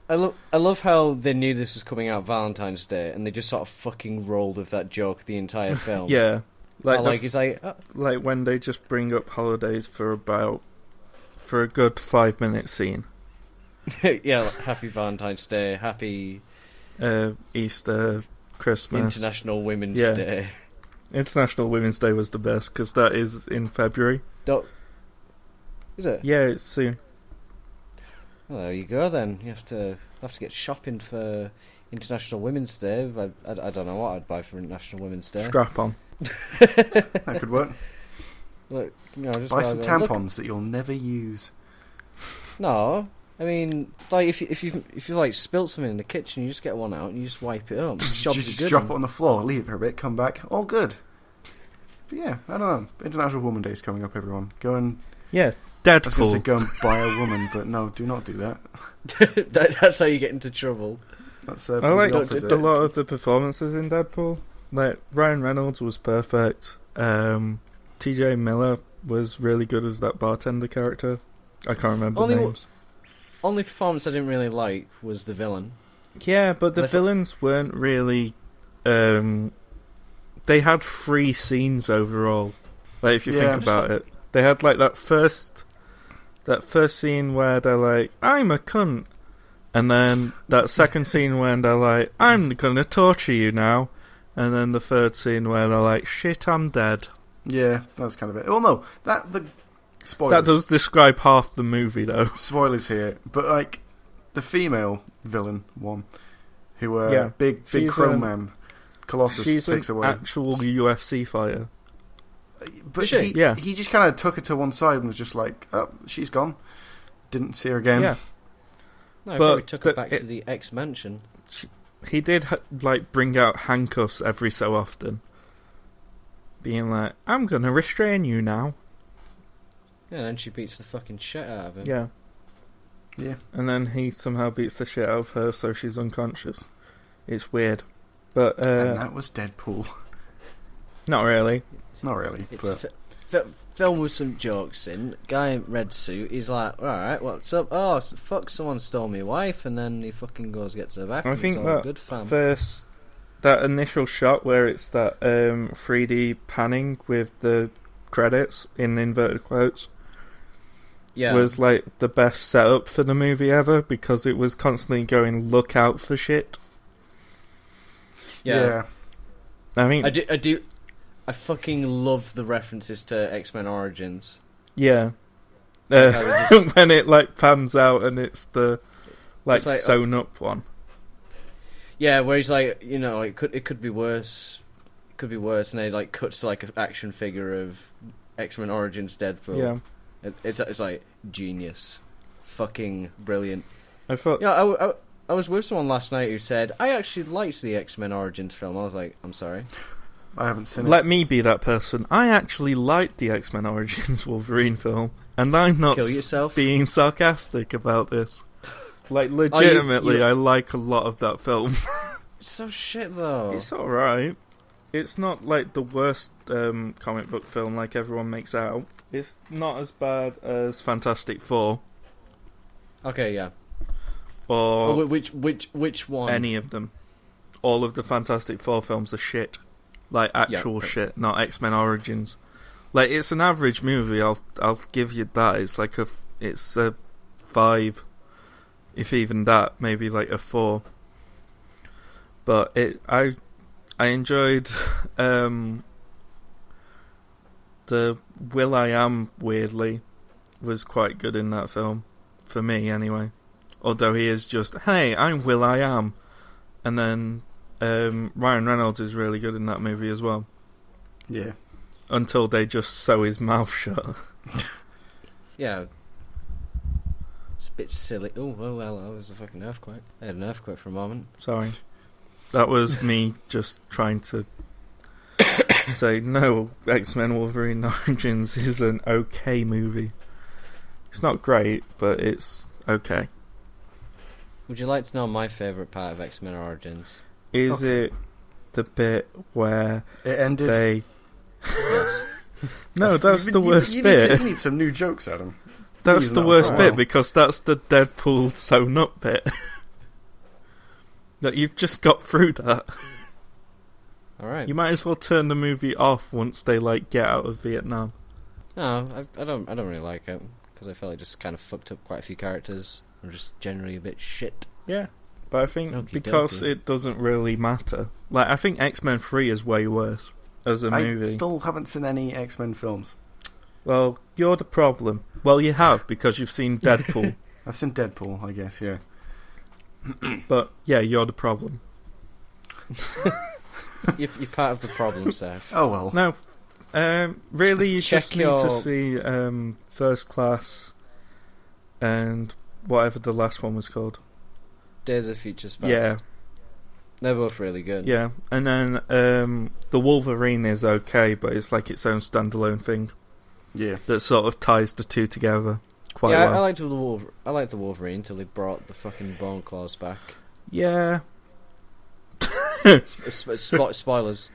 I love how they knew this was coming out Valentine's Day, and they just sort of fucking rolled with that joke the entire film. Yeah. It's like... Like when they just bring up holidays for a good 5-minute scene. yeah, like, happy Valentine's Day, happy... Easter, Christmas. International Women's Day. International Women's Day was the best, because that is in February. Is it? Yeah, it's soon. Well, there you go then. You have to get shopping for International Women's Day. I don't know what I'd buy for International Women's Day. Strap on. That could work. Look, just buy some tampons that you'll never use. No, I mean, like if you like spilt something in the kitchen, you just get one out and you just wipe it up. Just drop it on the floor, leave it for a bit, come back, all good. But yeah, I don't know. International Woman Day is coming up, everyone. Go and Deadpool. I was going to say go and buy a woman, but no, do not do that. That's how you get into trouble. That's I like a lot of the performances in Deadpool. Like Ryan Reynolds was perfect. T.J. Miller was really good as that bartender character. I can't remember names. Only performance I didn't really like was the villain. Yeah, but the villains weren't really. They had 3 scenes overall. Like if you think about it, they had like that first scene where they're like, "I'm a cunt," and then that second scene when they're like, "I'm gonna torture you now," and then the third scene where they're like, "Shit, I'm dead." Yeah, that's kind of it. Well, no, the spoilers. That does describe half the movie, though. Spoilers here, but like the female villain one, who big Chrome Man, Colossus takes away. Actual UFC fighter. But he just kind of took her to one side and was just like, "Oh, she's gone." Didn't see her again. Yeah. No, I probably took her back to the ex-mansion. He did bring out handcuffs every so often, being like, "I'm gonna restrain you now." Yeah, and then she beats the fucking shit out of him. Yeah. Yeah. And then he somehow beats the shit out of her, so she's unconscious. It's weird, but and that was Deadpool. Not really. Not really. It's a film with some jokes in. Guy in red suit, he's like, "Alright, what's up? Oh, fuck, someone stole my wife," and then he fucking gets her back. I think it's all that good fam. that initial shot where it's that 3D panning with the credits in inverted quotes was like the best setup for the movie ever, because it was constantly going, "Look out for shit." Yeah. I mean, I fucking love the references to X-Men Origins. Yeah. When it like pans out and it's the like sewn up one. Yeah, where he's like, it could be worse. It could be worse, and it like cuts to like an action figure of X-Men Origins Deadpool. Yeah, it's like genius, fucking brilliant. I thought. Yeah, I was with someone last night who said I actually liked the X-Men Origins film. I was like, I'm sorry, I haven't seen it. Let me be that person. I actually liked the X-Men Origins Wolverine film, and I'm not being sarcastic about this. Like, legitimately, I like a lot of that film. It's so shit, though. It's alright. It's not, like, the worst comic book film like everyone makes out. It's not as bad as Fantastic Four. Okay, yeah. Or which one? Any of them. All of the Fantastic Four films are shit. Like, actual shit, not X-Men Origins. Like, it's an average movie, I'll give you that. It's a 5... If even that, maybe like a 4. But I enjoyed the Will.I.Am, weirdly, was quite good in that film. For me, anyway. Although he is just, hey, I'm Will.I.Am. And then Ryan Reynolds is really good in that movie as well. Yeah. Until they just sew his mouth shut. Yeah. It's a bit silly. Oh, well, that was a fucking earthquake. I had an earthquake for a moment. Sorry. That was me just trying to say, no, X-Men Wolverine Origins is an okay movie. It's not great, but it's okay. Would you like to know my favourite part of X-Men Origins? Is it the bit where it ended? They... Yes. No, that's the worst bit. You need some new jokes, Adam. That's the worst bit, because that's the Deadpool sewn up bit. That you've just got through that. Alright. You might as well turn the movie off once they get out of Vietnam. No, I don't really like it, because I felt it just kind of fucked up quite a few characters. I'm just generally a bit shit. Yeah, but I think because it doesn't really matter. Like, I think X-Men 3 is way worse as a movie. I still haven't seen any X-Men films. Well, you're the problem. Well, you have, because you've seen Deadpool. I've seen Deadpool, I guess, yeah. But, yeah, you're the problem. You're part of the problem, Seth. Oh, well. No, really, you just need to see First Class and whatever the last one was called. Days of Future Past. Yeah. They're both really good. Yeah, and then the Wolverine is okay, but it's like its own standalone thing. Yeah, that sort of ties the two together quite well. I liked the Wolverine until they brought the fucking bone claws back. Yeah. Spoilers.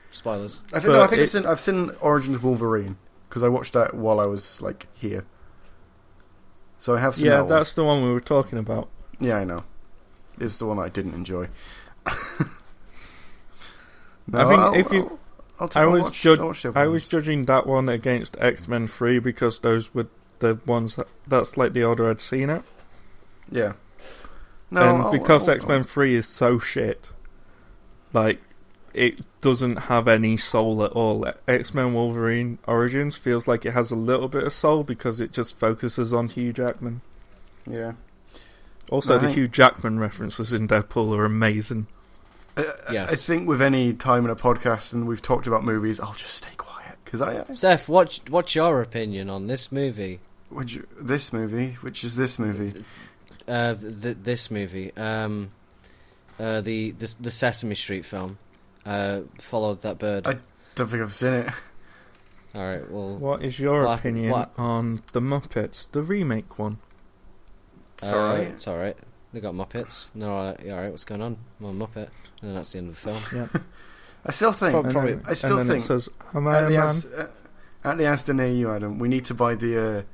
I think I've seen Origins Wolverine because I watched that while I was like here. So I have seen. Yeah, that's the one we were talking about. Yeah, I know. It's the one I didn't enjoy. No, I was judging that one against X-Men 3 because those were the ones that's like the order I'd seen it. Yeah. No, and because X-Men 3 is so shit, like, it doesn't have any soul at all. X-Men Wolverine Origins feels like it has a little bit of soul because it just focuses on Hugh Jackman. Yeah. Also, the Hugh Jackman references in Deadpool are amazing. Yes. I think with any time in a podcast and we've talked about movies, I'll just stay quiet. Seth, what's your opinion on this movie? This movie? Which is this movie? This movie. The Sesame Street film. Followed That Bird. I don't think I've seen it. Alright, well... What is your opinion on The Muppets, the remake one? It's alright. It's alright. They got Muppets. No, alright, what's going on? I'm a Muppet. And then that's the end of the film. Yeah. I still think... I still think... It says, am I a man? At the Aston AU, Adam, we need to buy the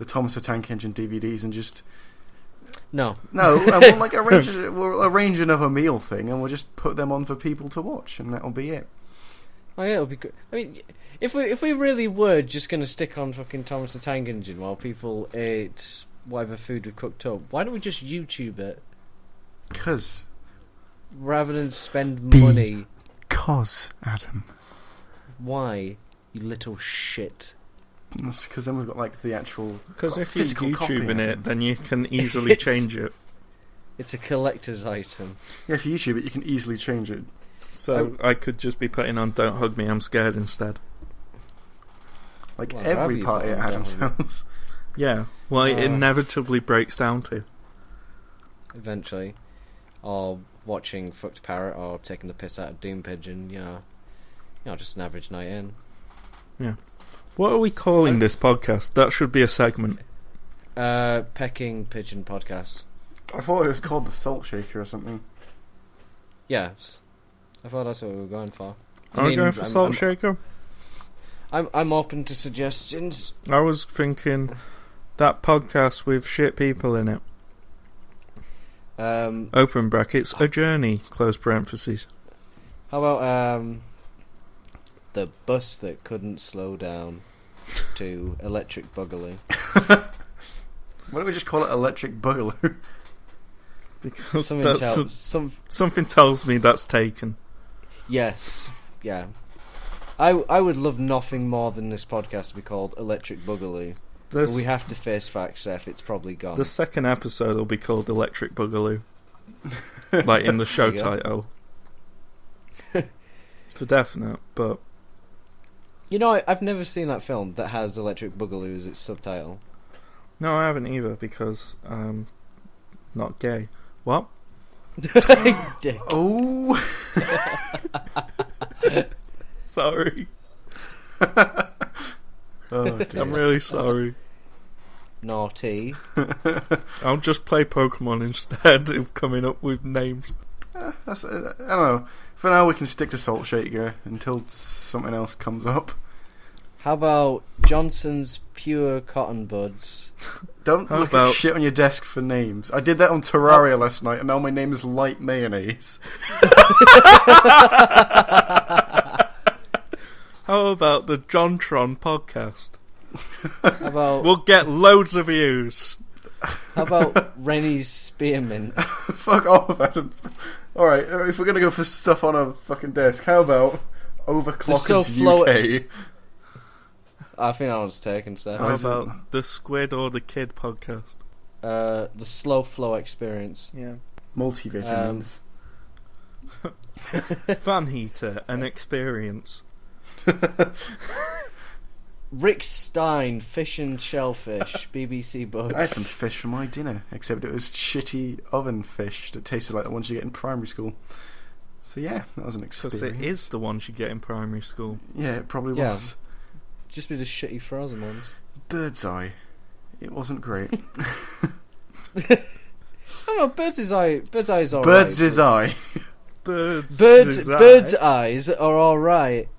Thomas the Tank Engine DVDs and just... No, and we'll arrange another meal thing, and we'll just put them on for people to watch, and that'll be it. Oh yeah, it'll be good. I mean, if we really were just going to stick on fucking Thomas the Tank Engine while people ate whatever food we cooked up, why don't we just YouTube it? Because rather than spend money. Because Adam. Why, you little shit? Because then we've got like the actual. Because if you're physical copy YouTubing of it, then you can easily change it. It's a collector's item. Yeah, if you YouTube it, you can easily change it. So I could just be putting on "Don't Hug Me, I'm Scared" instead. Like Well, every have party you at got Adam's Don't Hug house. Yeah, well, it inevitably breaks down to. Eventually. Or watching Fucked Parrot or taking the piss out of Doom Pigeon, just an average night in. Yeah. What are we calling this podcast? That should be a segment. Pecking Pigeon Podcast. I thought it was called the Salt Shaker or something. Yes. I thought that's what we were going for. Are we going for Salt Shaker? I'm open to suggestions. I was thinking that podcast with shit people in it. Open brackets, a journey, close parentheses. How about the bus that couldn't slow down to Electric Boogaloo? Why don't we just call it Electric Boogaloo? Because something tells me that's taken. Yes, yeah. I would love nothing more than this podcast to be called Electric Boogaloo. But we have to face facts, Seth. It's probably gone. The second episode will be called Electric Boogaloo. Like in the show title. For definite, but... I've never seen that film that has Electric Boogaloo as its subtitle. No, I haven't either, because I'm not gay. What? Dick. Oh! Sorry. Oh, dear. I'm really sorry. Naughty. I'll just play Pokemon instead of coming up with names. I don't know. For now, we can stick to Salt Shaker until something else comes up. How about Johnson's Pure Cotton Buds? Don't look at shit on your desk for names. I did that on Terraria last night, and now my name is Light Mayonnaise. How about the Jontron podcast? How about we'll get loads of views. How about Rennie's Spearmint? Fuck off, Adam. Alright, if we're gonna go for stuff on a fucking desk, how about Overclockers UK? I think that one's taken, Seth. How about the Squid or the Kid podcast? The Slow Flow Experience. Yeah. Multivitamins. Fan Heater, an experience. Rick Stein, Fish and Shellfish, BBC Books. I had some fish for my dinner, except it was shitty oven fish that tasted like the ones you get in primary school. So yeah, that was an experience. Because it is the ones you get in primary school. Yeah, it probably was. Just be the shitty frozen ones. Bird's Eye. It wasn't great. I don't know, Bird's Eye is alright. Bird's Eye. Bird's Eyes are alright.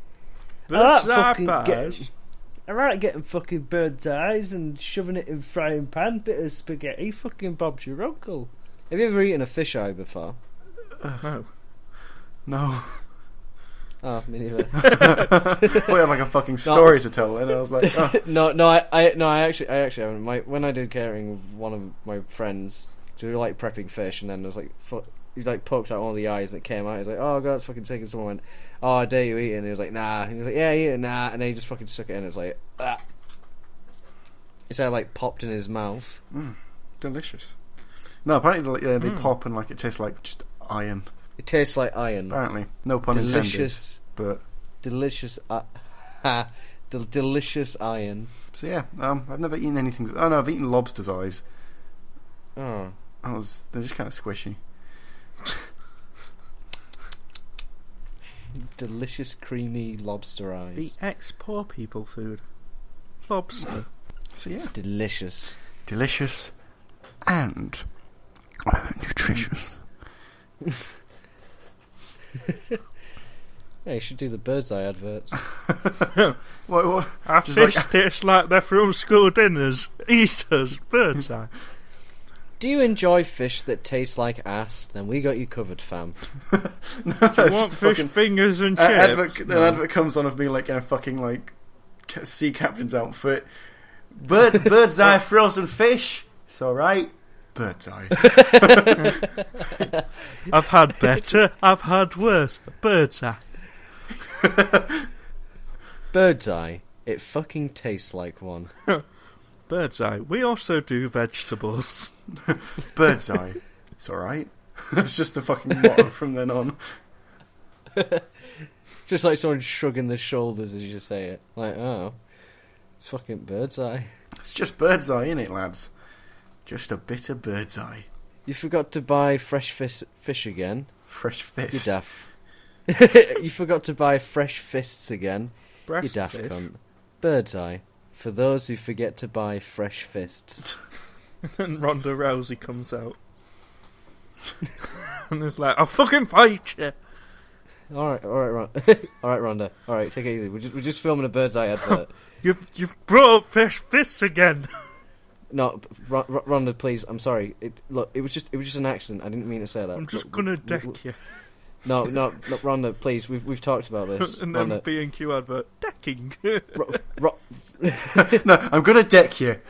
I like getting fucking bird's eyes and shoving it in frying pan, bit of spaghetti, fucking Bob's your uncle. Have you ever eaten a fish eye before? No. Oh, me neither. I thought you had like a fucking story to tell, and I was like, oh. I actually haven't. When I did catering with one of my friends, so we were like prepping fish, and then there was like he like poked out one of the eyes and it came out. He's like, "Oh god, it's fucking sick." And someone went, "Oh, I dare you eat it." And he was like, "Nah." And he was like, "Yeah, eat it, nah." And then he just fucking stuck it in. It's like, ah. It's like popped in his mouth. Delicious. No, apparently they pop and like it tastes like just iron. It tastes like iron. Apparently, no pun delicious, intended. But delicious, delicious iron. So yeah, I've never eaten anything. Oh no, I've eaten lobster's eyes. Oh, they're just kind of squishy. Delicious, creamy lobster eyes. The ex-poor people food. Lobster. So yeah, delicious and nutritious. Yeah, you should do the bird's eye adverts. What? Our fish tastes like they're from school dinners. Eaters, bird's eye. Do you enjoy fish that taste like ass? Then we got you covered, fam. Do you want fish fingers and chips? An advert comes on of me like in a fucking like sea captain's outfit. Bird's eye frozen fish. It's alright. Bird's eye. I've had better. I've had worse. Bird's eye. Bird's eye. It fucking tastes like one. Bird's eye. We also do vegetables. Bird's eye. It's alright. That's just the fucking motto from then on. Just like someone shrugging their shoulders as you say it. Like, oh, it's fucking bird's eye. It's just bird's eye, innit, lads? Just a bit of bird's eye. You forgot to buy fresh fish again. Fresh fist. You daft. You forgot to buy fresh fists again. You daft fish. cunt. Bird's eye. For those who forget to buy fresh fists. And Ronda Rousey comes out. And it's like, I'll fucking fight you. Alright, Rhonda. Alright, take it easy. We're just filming a bird's eye advert. You've brought up fresh fists again. No, Rhonda, please. I'm sorry. Look, it was just an accident. I didn't mean to say that. I'm just gonna deck you. No, Rhonda, please. We've talked about this. And then Rhonda. B&Q advert, decking. No, I'm gonna deck you.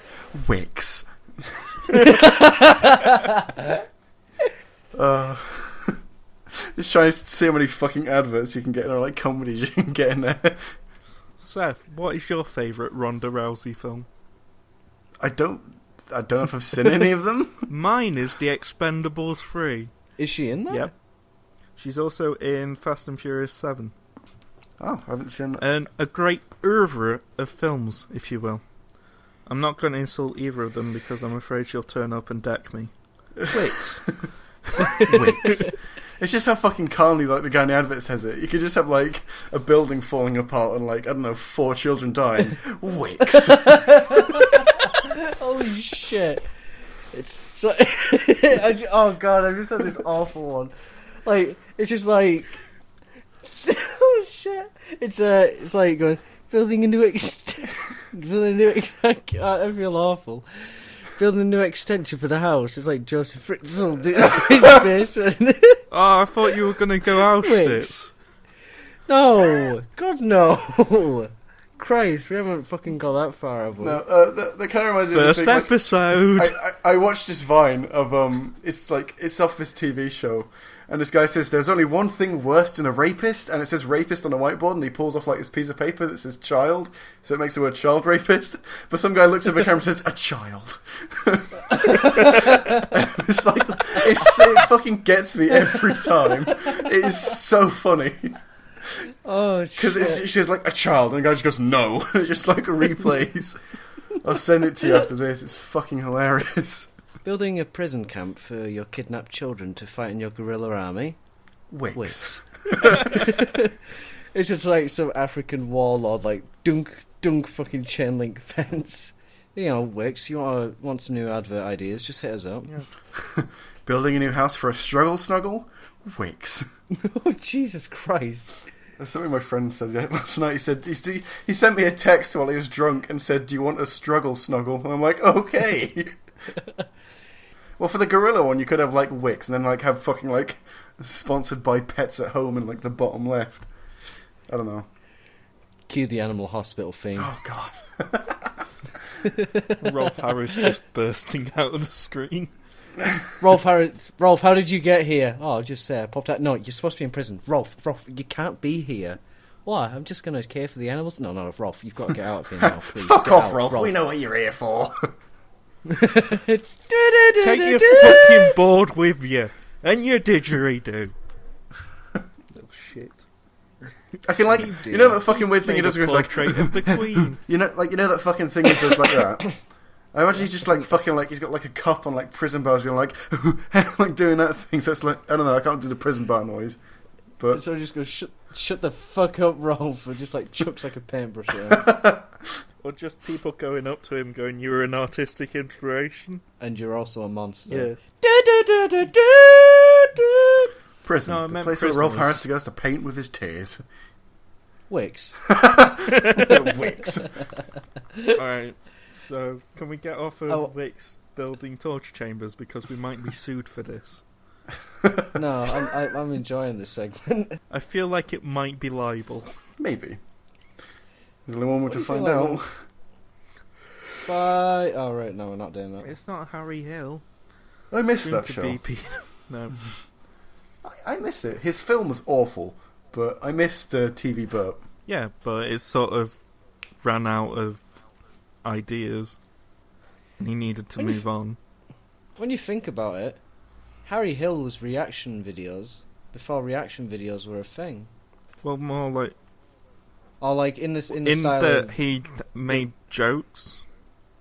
Wicks. Just trying to see how many fucking adverts you can get in, or like comedies you can get in there. Seth, what is your favourite Ronda Rousey film? I don't know if I've seen any of them. Mine is The Expendables 3. Is she in that? Yep. She's also in Fast and Furious 7. Oh, I haven't seen that. And a great oeuvre of films, if you will. I'm not going to insult either of them because I'm afraid she'll turn up and deck me. Wicks. Wicks. It's just how fucking calmly like the guy in the advert says it. You could just have like a building falling apart and like, I don't know, 4 children dying. Wicks. Holy shit. It's so oh god, I just had this awful one. Like, it's just like oh shit. It's like going building a new I feel awful. Building a new extension for the house. It's like Joseph Fritzl doing his basement. Oh, I thought you were going to go Auschwitz. No, God no. Christ, we haven't fucking got that far, have we? No, that kind of reminds me of First this thing, episode. I watched this Vine of it's off this TV show, and this guy says there's only one thing worse than a rapist, and it says rapist on a whiteboard, and he pulls off like this piece of paper that says child, so it makes the word child rapist. But some guy looks at the camera and says a child. It's like it fucking gets me every time. It is so funny. Oh, because she's like a child, and the guy just goes no. It just like replays. I'll send it to you after this. It's fucking hilarious. Building a prison camp for your kidnapped children to fight in your guerrilla army. Wicks. It's just like some African warlord, like dunk fucking chain link fence. You know, Wicks. You want some new advert ideas? Just hit us up. Yeah. Building a new house for a struggle snuggle. Wicks. Oh Jesus Christ! That's something my friend said last night. He said he sent me a text while he was drunk and said, "Do you want a struggle snuggle?" And I'm like, "Okay." Well, for the gorilla one, you could have like Wicks and then like have fucking like sponsored by Pets at Home in like the bottom left. I don't know. Cue the animal hospital theme. Oh god. Rolf Harris just bursting out of the screen. Rolf, how did you get here? Oh, just say I popped out. No, you're supposed to be in prison. Rolf, you can't be here. What? I'm just going to care for the animals? No, Rolf, you've got to get out of here now, please. Fuck get off, out, Rolf. We know what you're here for. Take your fucking board with you. And your didgeridoo. Little shit. I can like, you know that fucking weird thing he does where it's like, portrait of the Queen. you know that fucking thing he does like that? I imagine he's just like fucking like he's got like a cup on like prison bars going like like doing that thing. So it's like I don't know. I can't do the prison bar noise, but so I just go shut the fuck up, Rolf, or just like chucks like a paintbrush at him. Or just people going up to him going, "You're an artistic inspiration, and you're also a monster." Yeah. Prison, No, I the meant place where Rolf prisoners. Harris goes to paint with his tears. Wicks. Wicks. Alright, so can we get off of Wicks building torture chambers because we might be sued for this? No, I'm enjoying this segment. I feel like it might be libel. Maybe. There's only one way to do you find feel like out. Bye. Oh right, no, we're not doing that. It's not Harry Hill. I missed Soon that to show. be No. I miss it. His film was awful, but I missed the TV burp. Yeah, but it's sort of ran out of ideas and he needed to move on. When you think about it, Harry Hill was reaction videos before reaction videos were a thing. Well, more like... Or like in the style that of... he made jokes.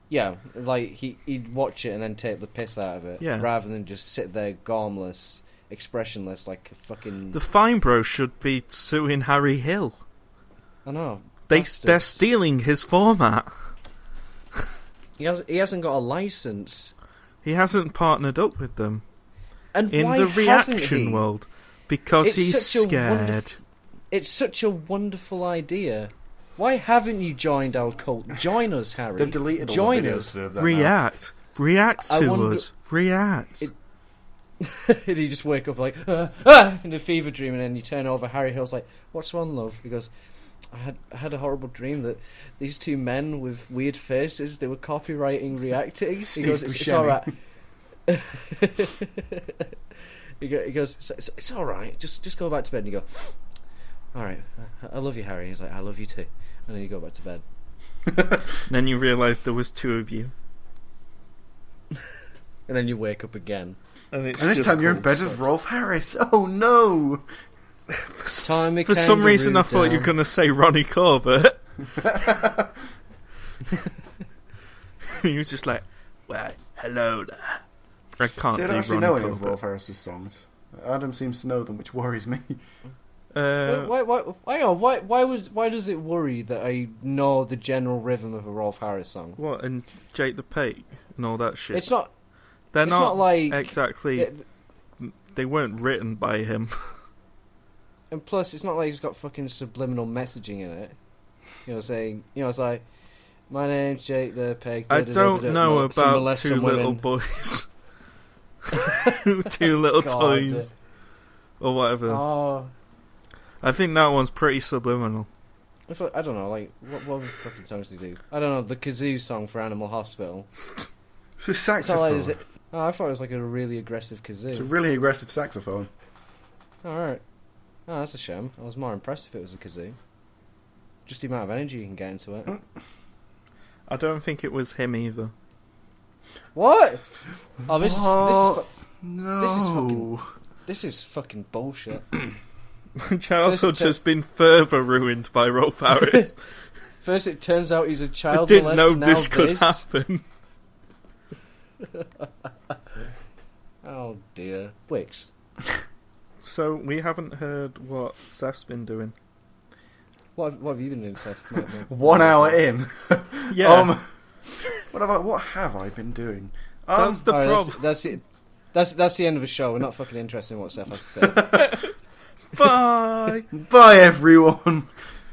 Yeah, like he'd watch it and then take the piss out of it, rather than just sit there gormless, expressionless, like a fucking... The Fine Bros should be suing Harry Hill. I know. They're stealing his format. He hasn't got a license. He hasn't partnered up with them. And in why the hasn't reaction he? world, because he's scared. It's such a wonderful idea. Why haven't you joined our cult? Join us, Harry. They've deleted all Join the videos us. of that React to us. React. And you just wake up like in a fever dream, and then you turn over. Harry Hill's like, "What's wrong, love?" Because I had a horrible dream that these two men with weird faces, they were copywriting reacting. He goes, "It's all right." He goes, "It's all right. Just go back to bed." And you go, "All right, I love you, Harry." He's like, "I love you too." And then you go back to bed. Then you realise there was two of you. And then you wake up again. And this time you're in bed with Rolf Harris. Oh no! For some reason I thought you were going to say Ronnie Corbett. You were just like, well, hello there. I can't See, I do don't actually Ronnie know any Corbett. of Rolf Harris's songs. Adam seems to know them, which worries me. Why does it worry that I know the general rhythm of a Rolf Harris song? What, and Jake the Pig and all that shit? It's not... They're not like... exactly... They weren't written by him. And plus, it's not like he's got fucking subliminal messaging in it. Saying... it's like... My name's Jake the Pig. I don't know about two little boys. Two little toys. Or whatever. Oh... I think that one's pretty subliminal. I don't know, like, what fucking songs do you do? I don't know, the kazoo song for Animal Hospital. It's a saxophone. I thought it was like a really aggressive kazoo. It's a really aggressive saxophone. Alright. Oh, that's a shame. I was more impressed if it was a kazoo. Just the amount of energy you can get into it. I don't think it was him either. What? Oh, No. This is fucking bullshit. Childhood has been further ruined by Rolf Harris. First it turns out he's a child I didn't molester, know now this could happen. Oh dear. Wicks. So, we haven't heard what Seth's been doing. What have you been doing, Seth? 1 hour in. Yeah. What have I been doing? That's the problem. That's it. That's the end of the show. We're not fucking interested in what Seth has to say. Bye! Bye, everyone!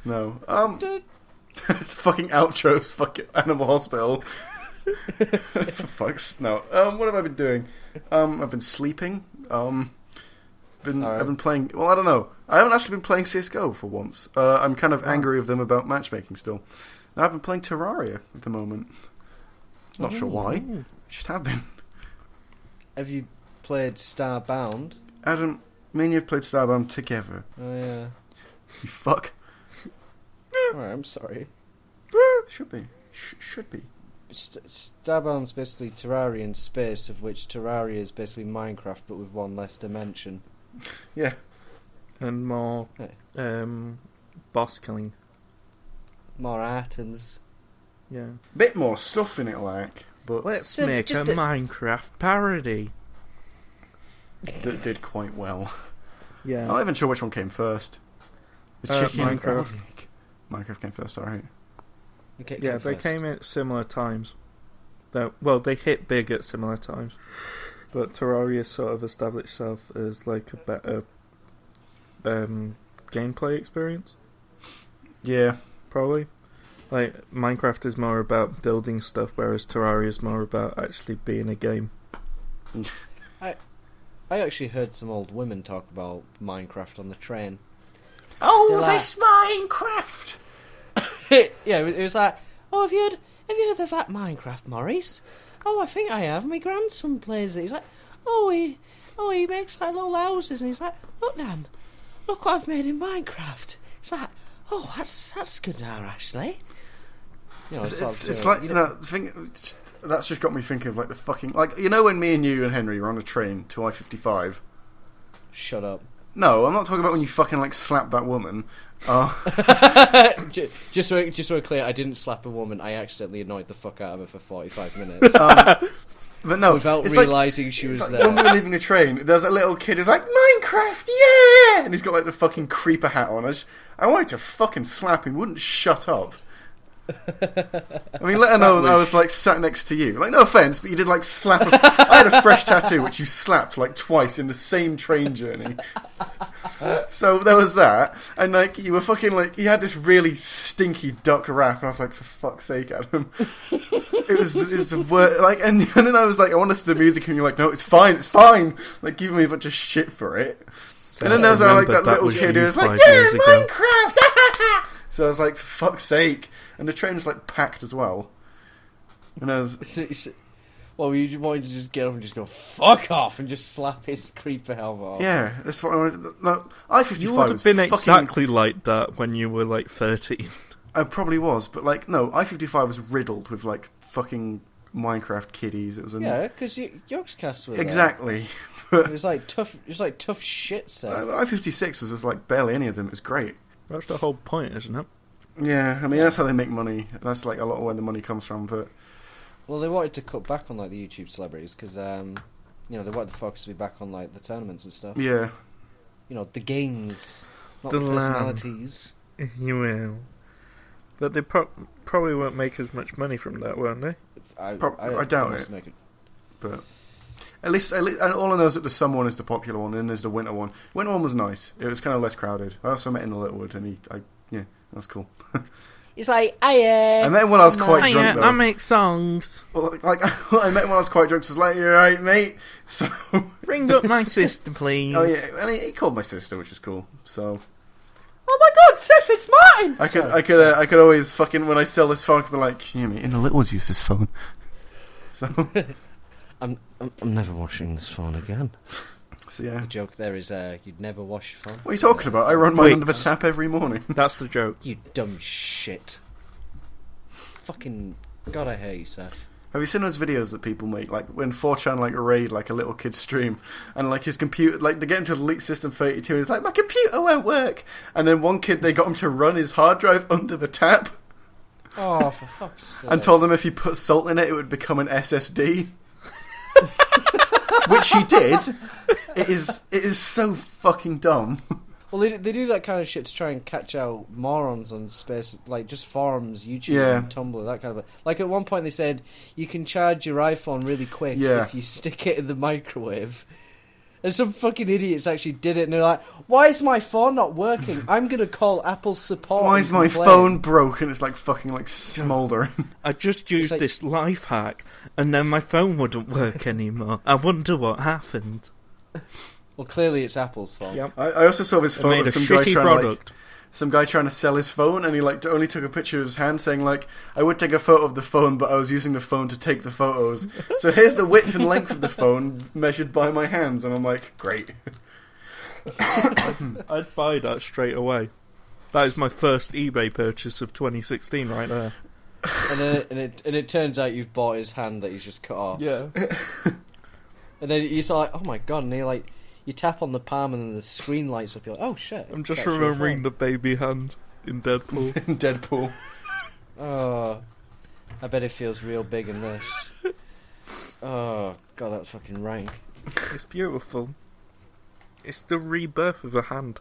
No. The fucking outro's fucking Animal Hospital. For fuck's... No. What have I been doing? I've been sleeping. I've been playing... Well, I don't know. I haven't actually been playing CSGO for once. I'm kind of angry with them about matchmaking still. I've been playing Terraria at the moment. Not sure why. Just have been. Have you played Starbound? Adam, me and you have played Starbound together. Oh, yeah. You fuck. Alright, I'm sorry. Should be. Should be. Starbound's basically Terraria in space, of which Terraria is basically Minecraft, but with one less dimension. Yeah. And more boss killing. More atoms. Yeah. Bit more stuff in it, like. But let's make a Minecraft parody. That did quite well. Yeah. I'm not even sure which one came first. The chicken Minecraft. Minecraft came first, alright. Okay, Yeah, they came at similar times. They hit big at similar times. But Terraria sort of established itself as like a better gameplay experience. Yeah. Probably. Like, Minecraft is more about building stuff, whereas Terraria is more about actually being a game. I actually heard some old women talk about Minecraft on the train. Oh, this Minecraft! Yeah, it was like, oh, have you heard of that Minecraft, Maurice? Oh, I think I have. My grandson plays it. He's like, he makes like little houses, and he's like, look, Nan, look what I've made in Minecraft. It's like, oh, that's good now, Ashley. You know, It's like, you know, that's just got me thinking of like the fucking, like, you know when me and you and Henry were on a train to I-55? Shut up. No, I'm not talking about when you fucking like slapped that woman. Just so we're clear, I didn't slap a woman. I accidentally annoyed the fuck out of her for 45 minutes. But no, without realising she was there. When we were leaving the train, there's a little kid who's like, Minecraft, yeah! And he's got like the fucking creeper hat on. I wanted to fucking slap him, wouldn't shut up. I mean, let her know I was like sat next to you. Like, no offence, but you did like slap. I had a fresh tattoo which you slapped like twice in the same train journey. So there was that, and like you were fucking like you had this really stinky duck wrap, and I was like, for fuck's sake, Adam. It was the word, like, and then I was like, I want us to do music, and you're like, no, it's fine, like giving me a bunch of shit for it. So and then there was like that little kid who was like, yeah, Minecraft. So I was like, for fuck's sake. And the train was like packed as well. And I was, well, you wanted to just get up and just go fuck off and just slap his creeper helmet off. Yeah, that's what I was. No, I-55. You would have been exactly like that when you were like 13. I probably was, but like no, I-55 was riddled with like fucking Minecraft kiddies. It was because Yogscast was exactly. It was like tough. It was like tough shit stuff. I-56 was like barely any of them. It was great. That's the whole point, isn't it? Yeah, I mean that's how they make money. That's like a lot of where the money comes from. But well, they wanted to cut back on like the YouTube celebrities because you know they wanted the focus to be back on like the tournaments and stuff. Yeah, you know the games, not the personalities. You will, but they probably won't make as much money from that, won't they? I doubt it. But at least all I know is that the summer one is the popular one, and then there's the winter one. Winter one was nice. It was kind of less crowded. I also met in the Littlewood, and yeah, that's cool. He's like, I met him when I was quite drunk, though. I make songs. Well, like I met him when I was quite drunk, so I was like, you're right, mate. So ring up my sister, please. Oh yeah, and he called my sister, which is cool. So oh my god, Seth, it's Martin! I could always fucking, when I sell this phone, I could be like, yeah, mate, in the Littlewoods use this phone. So I'm never washing this phone again. So yeah, the joke there is you'd never wash your phone. What are you talking about? I run mine under the tap every morning. That's the joke. You dumb shit. Fucking God, I hate you, Seth. Have you seen those videos that people make, like when 4chan like raid like a little kid's stream, and like his computer, like they get him to delete System 32, and he's like, my computer won't work, and then one kid they got him to run his hard drive under the tap. Oh, for fuck's sake! And told him if he put salt in it, it would become an SSD. Which he did. It is so fucking dumb. Well, they do that kind of shit to try and catch out morons on space, like just forums, YouTube, and Tumblr, that kind of. Like at one point they said you can charge your iPhone really quick if you stick it in the microwave. And some fucking idiots actually did it, and they're like, "Why is my phone not working? I'm gonna call Apple support." Why is my phone broken? It's like fucking like smouldering. I just used this life hack, and then my phone wouldn't work anymore. I wonder what happened. Well, clearly it's Apple's fault. Yep. I also saw this photo of some guy trying to sell his phone, and he like only took a picture of his hand, saying like, "I would take a photo of the phone, but I was using the phone to take the photos. So here's the width and length of the phone measured by my hands." And I'm like, great. I'd buy that straight away. That is my first eBay purchase of 2016 right there. And it turns out you've bought his hand that he's just cut off. Yeah. And then you're like, oh my god, and you tap on the palm and then the screen lights up. You're like, oh shit. I'm just remembering the baby hand in Deadpool. In Deadpool. Oh, I bet it feels real big in this. Oh god, that's fucking rank. It's beautiful. It's the rebirth of a hand.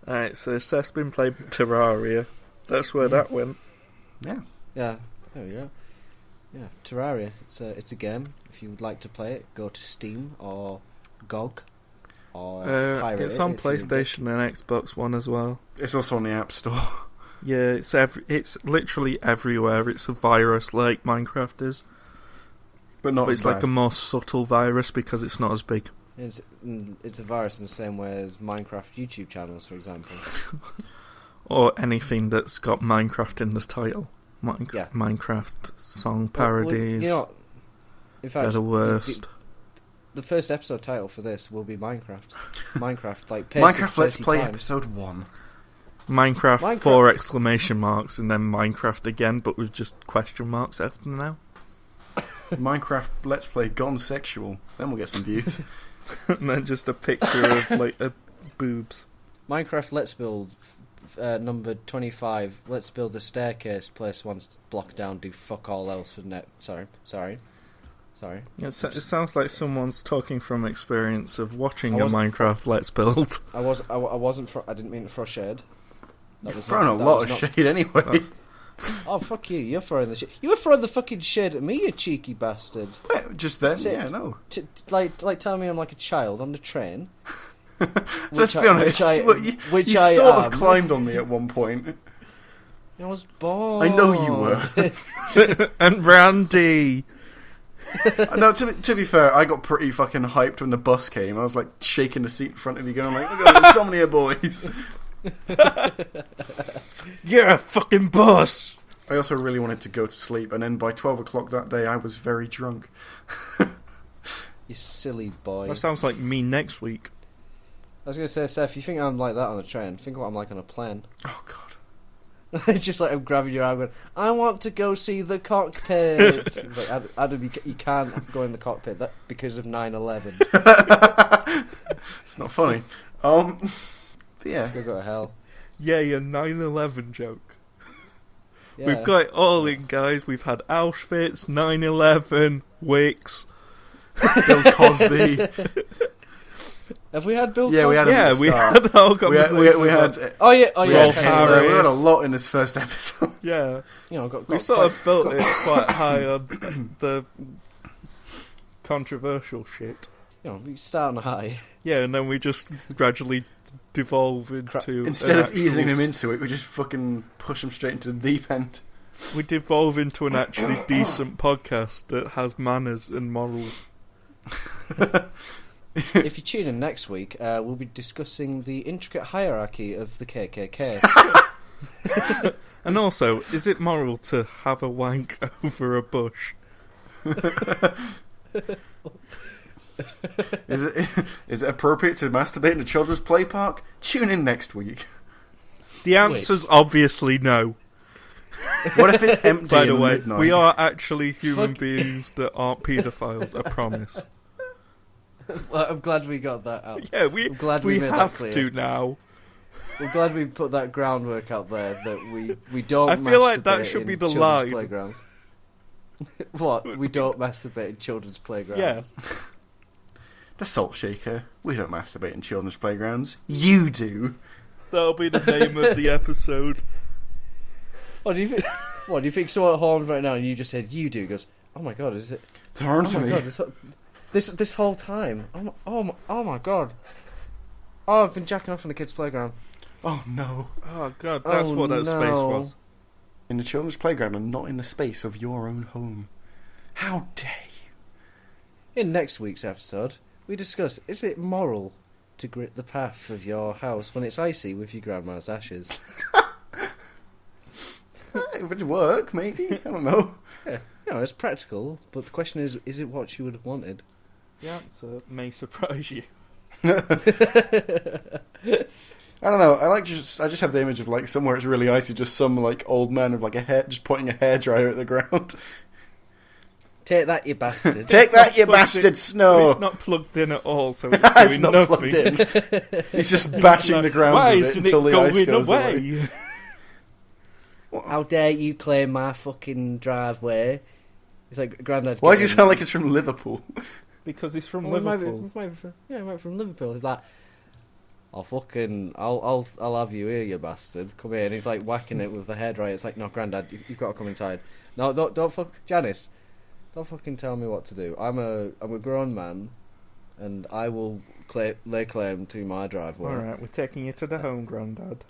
Alright, so Seth's been playing Terraria. That's where that went. Yeah. Yeah, there we go. Yeah, Terraria. It's a game. If you would like to play it, go to Steam or GOG or pirate it's on PlayStation and Xbox One as well. It's also on the App Store. Yeah, it's literally everywhere. It's a virus like Minecraft is, but it's like a more subtle virus because it's not as big. It's a virus in the same way as Minecraft YouTube channels, for example, or anything that's got Minecraft in the title. Minecraft song parodies. Well, you know, in fact, they're the worst. The first episode title for this will be Minecraft. Minecraft, like Minecraft Let's Play episode 1. Minecraft 4 exclamation marks and then Minecraft again, but with just question marks after now. Minecraft Let's Play gone sexual. Then we'll get some views. And then just a picture of like boobs. Minecraft Let's Build number 25. Let's build a staircase. Place one block down. Do fuck all else for net. Sorry. Yeah, it sounds like someone's talking from experience of watching a Minecraft Let's Build. I wasn't. I didn't mean to throw shade. You're throwing a lot of shade anyway. Oh, fuck you. You're throwing the shit. You were throwing the fucking shit at me, you cheeky bastard. Wait, just then? Yeah, no. Like telling me I'm like a child on the train. Let's be honest. You sort of climbed on me at one point. I was born. I know you were. And Randy. No, to be fair, I got pretty fucking hyped when the bus came. I was like shaking the seat in front of you going like, look at this, so many boys. You're a fucking boss. I also really wanted to go to sleep, and then by 12 o'clock that day I was very drunk. You silly boy. That sounds like me next week. I was going to say, Seth, you think I'm like that on a train, think of what I'm like on a plane. Oh god. It's just like I'm grabbing your arm going, I want to go see the cockpit. It's like, Adam, you can't go in the cockpit because of 9/11. It's not funny. Yeah. Go to hell. Yeah, your 9/11 joke. Yeah. We've got it all in, guys. We've had Auschwitz, 9/11, Wicks, Bill Cosby. Have we had Bill Cosby? Yeah, we had him at the we start. had our conversation. We had. Oh yeah. We had Harris. we had a lot in this first episode. Yeah. You know, We sort of built it quite high on the controversial shit. You know, we start on a high. Yeah, and then we just gradually devolve into... Instead of easing him into it, we just fucking push him straight into the deep end. We devolve into an actually decent podcast that has manners and morals. If you tune in next week, we'll be discussing the intricate hierarchy of the KKK. And also, is it moral to have a wank over a bush? Is it appropriate to masturbate in a children's play park? Tune in next week. The answer's obviously no. What if it's empty? By the way, midnight? we are actually human beings that aren't paedophiles, I promise. Well, I'm glad we got that out. Yeah, we made that have clear. to now. I'm glad we put that groundwork out there that we don't. I feel like that masturbate should be in the children's line. Playgrounds. What? We don't masturbate in children's playgrounds. Yeah. The Salt Shaker. We don't masturbate in children's playgrounds. You do. That'll be the name of the episode. What do you think? What do you think? Someone at home right now, and you just said you do. Goes, oh my god, is it? Turn Oh to my me. god, this whole time. Oh my god. Oh, I've been jacking off on the kids' playground. Oh no. Oh god, that's what that space was. In the children's playground and not in the space of your own home. How dare you? In next week's episode, we discuss: is it moral to grit the path of your house when it's icy with your grandma's ashes? It would work, maybe. I don't know. Yeah, you know, it's practical, but the question is it what you would have wanted? The answer may surprise you. I don't know. I just have the image of like somewhere it's really icy, just some like old man with like just pointing a hairdryer at the ground. Take that, you bastard! Take that, you bastard! Snow. It's not plugged in at all, so it's It's doing not nothing. plugged in. He's just bashing the ground Why with it isn't until it the ice going goes away? away. How dare you claim my fucking driveway? It's like Grandad. Why does he sound like he's from Liverpool? Because he's from He Liverpool. might be from Liverpool. He's like, I'll have you here, you bastard. Come here. And he's like whacking it with the hairdryer. It's like, no, Grandad, you've got to come inside. No, don't fuck, Janice. Don't fucking tell me what to do. I'm a grown man, and I will lay claim to my driveway. Alright, we're taking you to the home, Grandad.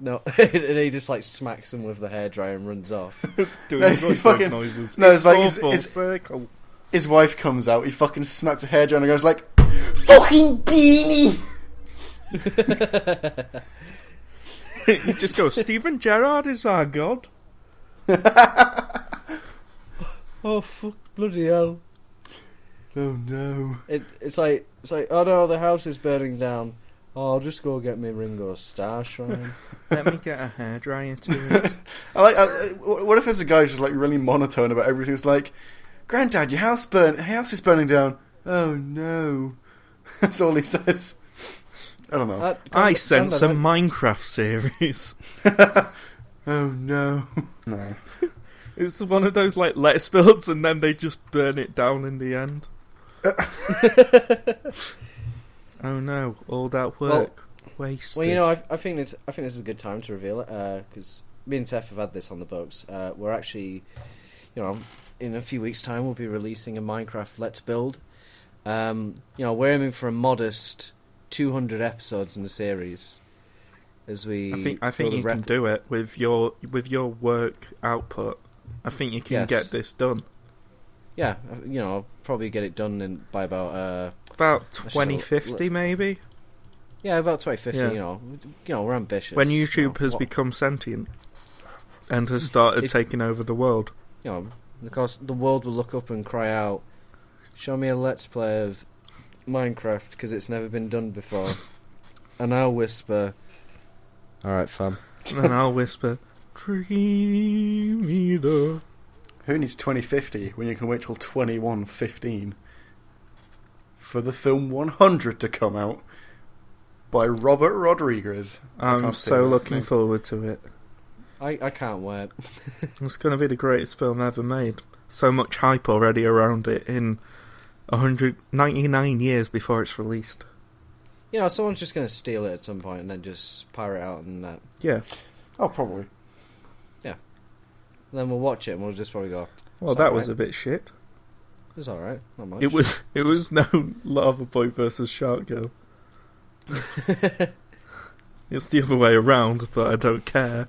No, and he just like smacks him with the hairdryer and runs off. Doing No, his he like fucking- noises. no, it's like all it's- full it's- circle. His wife comes out, he fucking smacks a hairdryer and goes like, fucking beanie! You just go, Stephen Gerrard is our god. Oh fuck, bloody hell! Oh no. It's like, oh no, the house is burning down. Oh, I'll just go get me Ringo Starr shrine. Let me get a hairdryer to it. What if there's a guy who's just like really monotone about everything? It's like, Granddad, your house is burning down. Oh no. That's all he says. I don't know. I sense a Minecraft series. Oh no. No. It's one of those like let's builds and then they just burn it down in the end. Oh no, all that work wasted. Well, you know, I think this is a good time to reveal it, because me and Seth have had this on the books. We're actually, you know, in a few weeks' time we'll be releasing a Minecraft Let's Build. You know, we're aiming for a modest 200 episodes in the series. As we, I think you can do it with your work output. I think you can get this done. Yeah, you know, I'll probably get it done by about 2050 maybe. Yeah, about 2050. Yeah. You know, we're ambitious. When YouTube has become sentient and has started taking over the world. You know, of course, the world will look up and cry out, "Show me a Let's Play of Minecraft, because it's never been done before." And I'll whisper, "All right, fam." And then I'll whisper, "Dream Eater." Who needs 2050 when you can wait till 2115 for the film 100 to come out by Robert Rodriguez? I'm so looking forward to it. I can't wait. It's going to be the greatest film ever made. So much hype already around it in 199 years before it's released. You know, someone's just going to steal it at some point and then just pirate out and that. Yeah. Oh, probably. Yeah. And then we'll watch it and we'll just probably go, well, that was a bit shit. It was alright, not much. It was no Lava Boy versus Shark Girl. It's the other way around, but I don't care.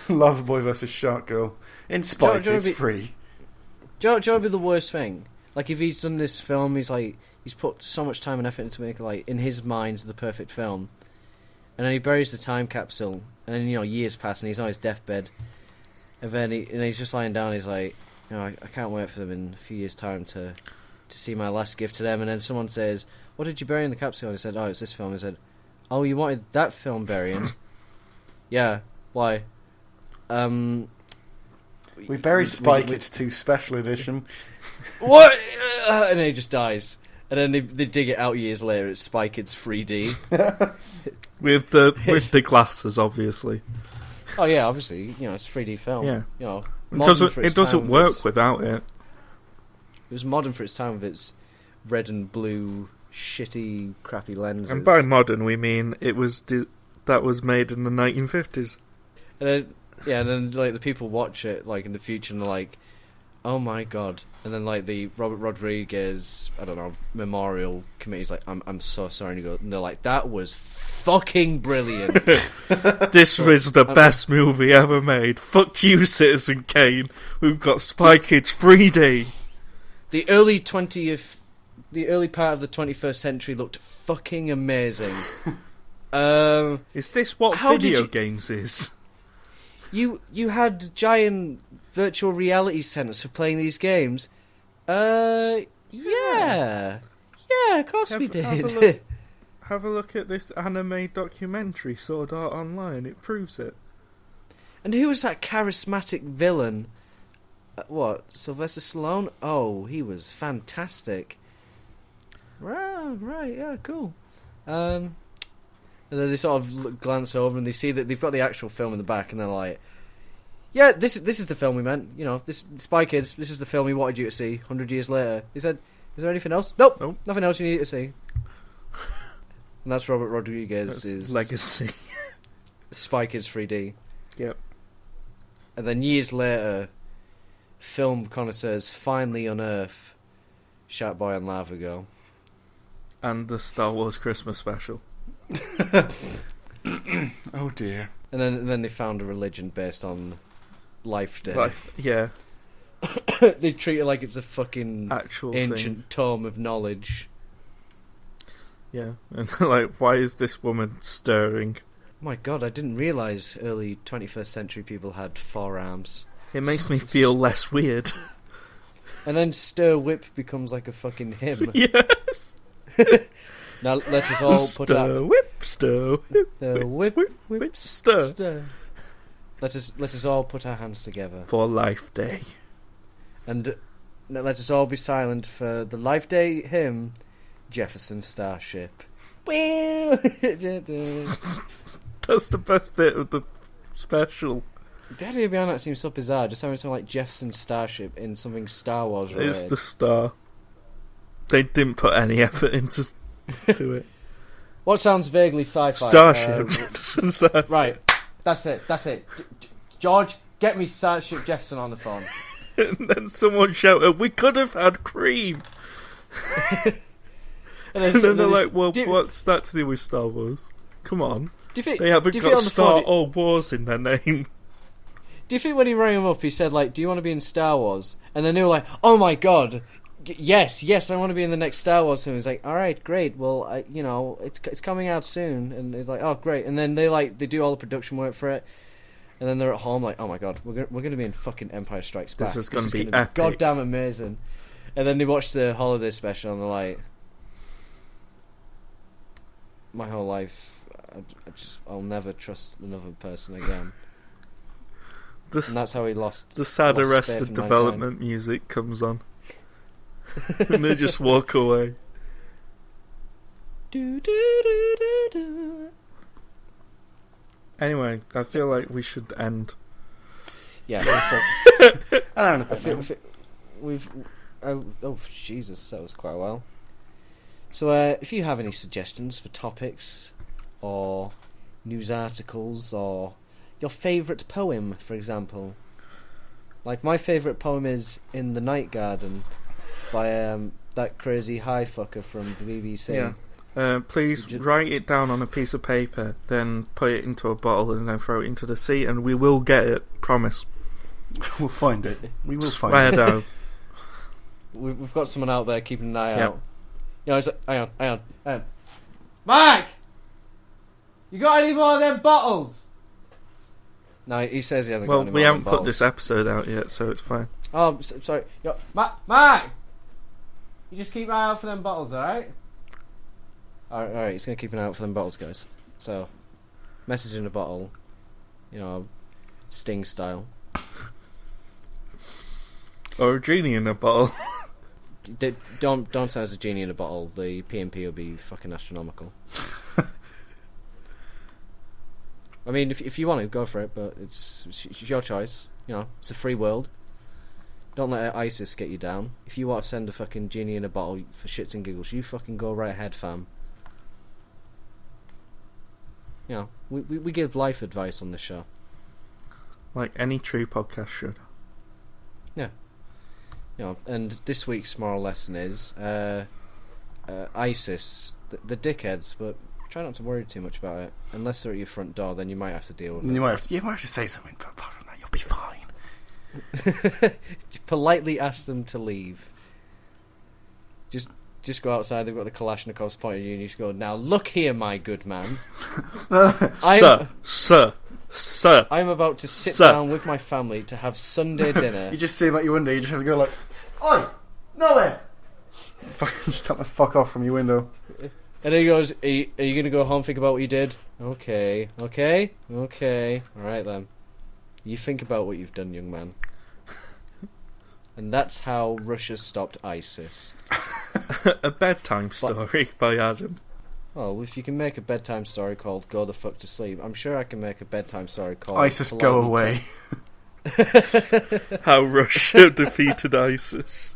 Lava Boy versus Shark Girl. In Spike, it's free. Do you know what would be the worst thing? Like, if he's done this film, he's put so much time and effort into making, like, in his mind, the perfect film. And then he buries the time capsule, and then, you know, years pass, and he's on his deathbed. And then he's just lying down, he's like, you know, I can't wait for them in a few years' time to see my last gift to them. And then someone says, "What did you bury in the capsule?" And he said, "Oh, it's this film." He said, "Oh, you wanted that film burying?" "Yeah, why?" We buried Spike, it's 2 special edition. What? And then he just dies. And then they dig it out years later, it's Spike, it's 3D. with the glasses, obviously. Oh yeah, obviously, you know, it's a 3D film. Yeah. You know, it doesn't work without it. It was modern for its time with its red and blue, shitty, crappy lenses. And by modern, we mean that was made in the 1950s. And then, yeah, and then like the people watch it like in the future and they're like, "Oh my god!" And then like the Robert Rodriguez, I don't know, memorial committee's like, "I'm so sorry." And they're like, "That was fucking brilliant." This was the best movie ever made. Fuck you, Citizen Kane. We've got Spy Kids 3D. The early part of the 21st century looked fucking amazing. Is this what video games is? You had giant virtual reality centers for playing these games. Yeah, of course we did. Have a look at this anime documentary, Sword Art Online. It proves it. And who was that charismatic villain? What, Sylvester Stallone? Oh, he was fantastic. Right, yeah, cool. And then they sort of glance over and they see that they've got the actual film in the back, and they're like, "Yeah, this is the film we meant. You know, this Spy Kids. This is the film we wanted you to see. 100 years later." He said, "Is there anything else?" Nope. Nothing else you need to see. And that's Robert Rodriguez's legacy. Spy Kids 3D. Yep. And then years later, film connoisseurs finally unearth Shark Boy and Lava Girl. And the Star Wars Christmas special. Oh dear. And then they found a religion based on Life Day. Yeah. They treat it like it's a fucking actual ancient tome of knowledge. Yeah. And like, why is this woman stirring? My god, I didn't realise early 21st century people had forearms. It makes me feel less weird. And then stir whip becomes like a fucking hymn. Yes. Now let us all put our Whipster. the Whipster. Let us all put our hands together For Life Day. and let us all be silent for the Life Day hymn, Jefferson Starship. That's the best bit of the special. The idea behind that seems so bizarre. Just having something like Jefferson Starship in something Star Wars related. It's the star. They didn't put any effort into to it. What sounds vaguely sci-fi? Starship. Right, that's it. George, get me Starship Jefferson on the phone. And then someone shouted, "We could have had cream." And And then they're like, "Well, what's that to do with Star Wars? Come on, they haven't got Star or Wars in their name." Do you think when he rang him up, he said, like, "Do you want to be in Star Wars?" And then they were like, "Oh my god, yes, I want to be in the next Star Wars film." He's like, "All right, great. Well, it's coming out soon." And he's like, "Oh, great." And then they do all the production work for it. And then they're at home like, "Oh my god, we're going to be in fucking Empire Strikes Back. This is going to be gonna epic. Goddamn amazing." And then they watch the holiday special and they're like, "My whole life, I'll never trust another person again." And that's how he lost. The sad lost Arrested faith in Development mankind. music comes on, and they just walk away. Do, do, do, do, do. Anyway, I feel like we should end. Yeah. I feel we've. Oh Jesus, that was quite a while. So, if you have any suggestions for topics, or news articles, or your favourite poem, for example. Like, my favourite poem is "In the Night Garden" by that crazy high fucker from BBC. Yeah. Please write it down on a piece of paper, then put it into a bottle, and then throw it into the sea, and we will get it. Promise. We'll find it. We will Swear find it. down. We've got someone out there keeping an eye Yep. out. You know, it's like, hang on. Mike! You got any more of them bottles? No, he says he hasn't got any more We of haven't them put bottles. this episode out yet, so it's fine. Oh, sorry. Mike! You just keep an eye out for them bottles, alright? Alright, he's going to keep an eye out for them bottles, guys. So, message in a bottle. You know, Sting style. Or a genie in a bottle. Don't send us a genie in a bottle. The P&P will be fucking astronomical. I mean, if you want to, go for it, but it's your choice. You know, it's a free world. Don't let ISIS get you down. If you want to send a fucking genie in a bottle for shits and giggles, you fucking go right ahead, fam. You know, we give life advice on this show. Like any true podcast should. Yeah. You know, and this week's moral lesson is ISIS, the dickheads, but try not to worry too much about it. Unless they're at your front door, then you might have to deal with it. You might have to say something, but apart from that, you'll be fine. Just politely ask them to leave. Just go outside. They've got the Kalashnikovs pointing at you, and you just go, "Now look here, my good man. Sir. I'm about to sit down with my family to have Sunday dinner." You just see him at your window. You just have to go like, "Oi, no way!" Fucking just tell the fuck off from your window. And then he goes, are you going to go home and think about what you did? Okay. Alright then. You think about what you've done, young man. And that's how Russia stopped ISIS. A bedtime story by Adam. Well, if you can make a bedtime story called "Go the Fuck to Sleep," I'm sure I can make a bedtime story called ISIS, go away. How Russia defeated ISIS.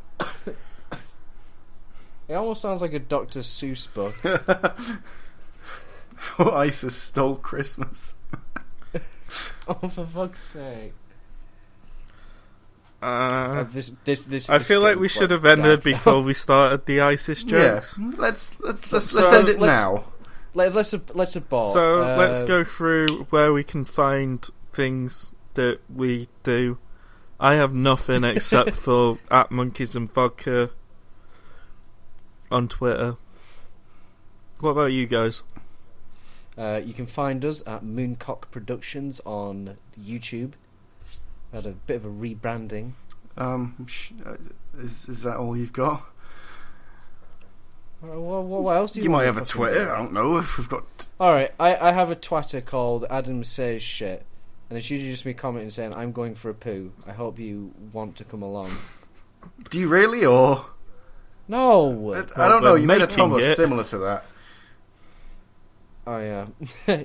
It almost sounds like a Dr. Seuss book. How ISIS stole Christmas. Oh, for fuck's sake. This I feel like we should have ended before we started the ISIS jokes. Yeah, let's end it now. Let's abort. So let's go through where we can find things that we do. I have nothing except for @Monkeys and Vodka on Twitter. What about you guys? You can find us at Mooncock Productions on YouTube. We had a bit of a rebranding. Is that all you've got? Is that all you've got? Well, if you can make a bedtime story called "Go the Fuck to Sleep," I'm sure I can make a bedtime story called "Politely Talking." So let's go through where we can find things that we do. I have nothing except for @Monkeys and Vodka on Twitter. You can find us at Mooncock Productions on YouTube. We had a bit of a rebranding. What else do you You want might to have a fucking Twitter. do? I don't know if we've got. Alright, I have a Twitter called Adam Says Shit. And it's usually just me commenting saying, I'm going for a poo. I hope you want to come along. Do you really, or No! I don't know. we're You made a making Tumblr it. similar to that. Oh, yeah.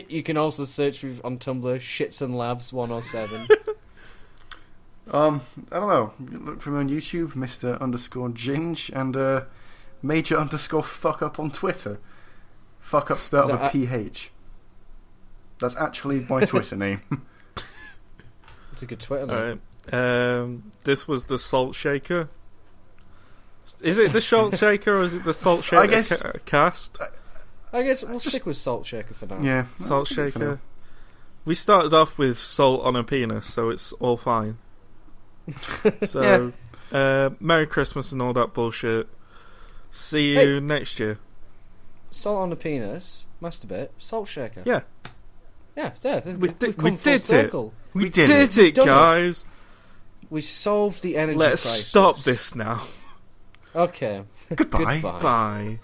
You can also search on Tumblr, Shits and Lavs 107. I don't know. You look for me on YouTube, Mr_Ginge, and Major_fuck up on Twitter. Fuck up spelled with a PH. That's actually my Twitter name. It's a good Twitter name. Alright. This was the Salt Shaker. Is it the Salt Shaker or is it the Salt Shaker I guess- cast? I guess we'll stick with Salt Shaker for now. Yeah, Salt that'd be good for Shaker. We started off with salt on a penis, so it's all fine. So, Merry Christmas and all that bullshit. See you next year. Salt on the penis, masturbate, Salt Shaker. Yeah. Yeah, there. We We've did come full it. circle. We did it, Done it. guys. We solved the energy Let's crisis. stop this now. Okay. Goodbye. Goodbye. Bye.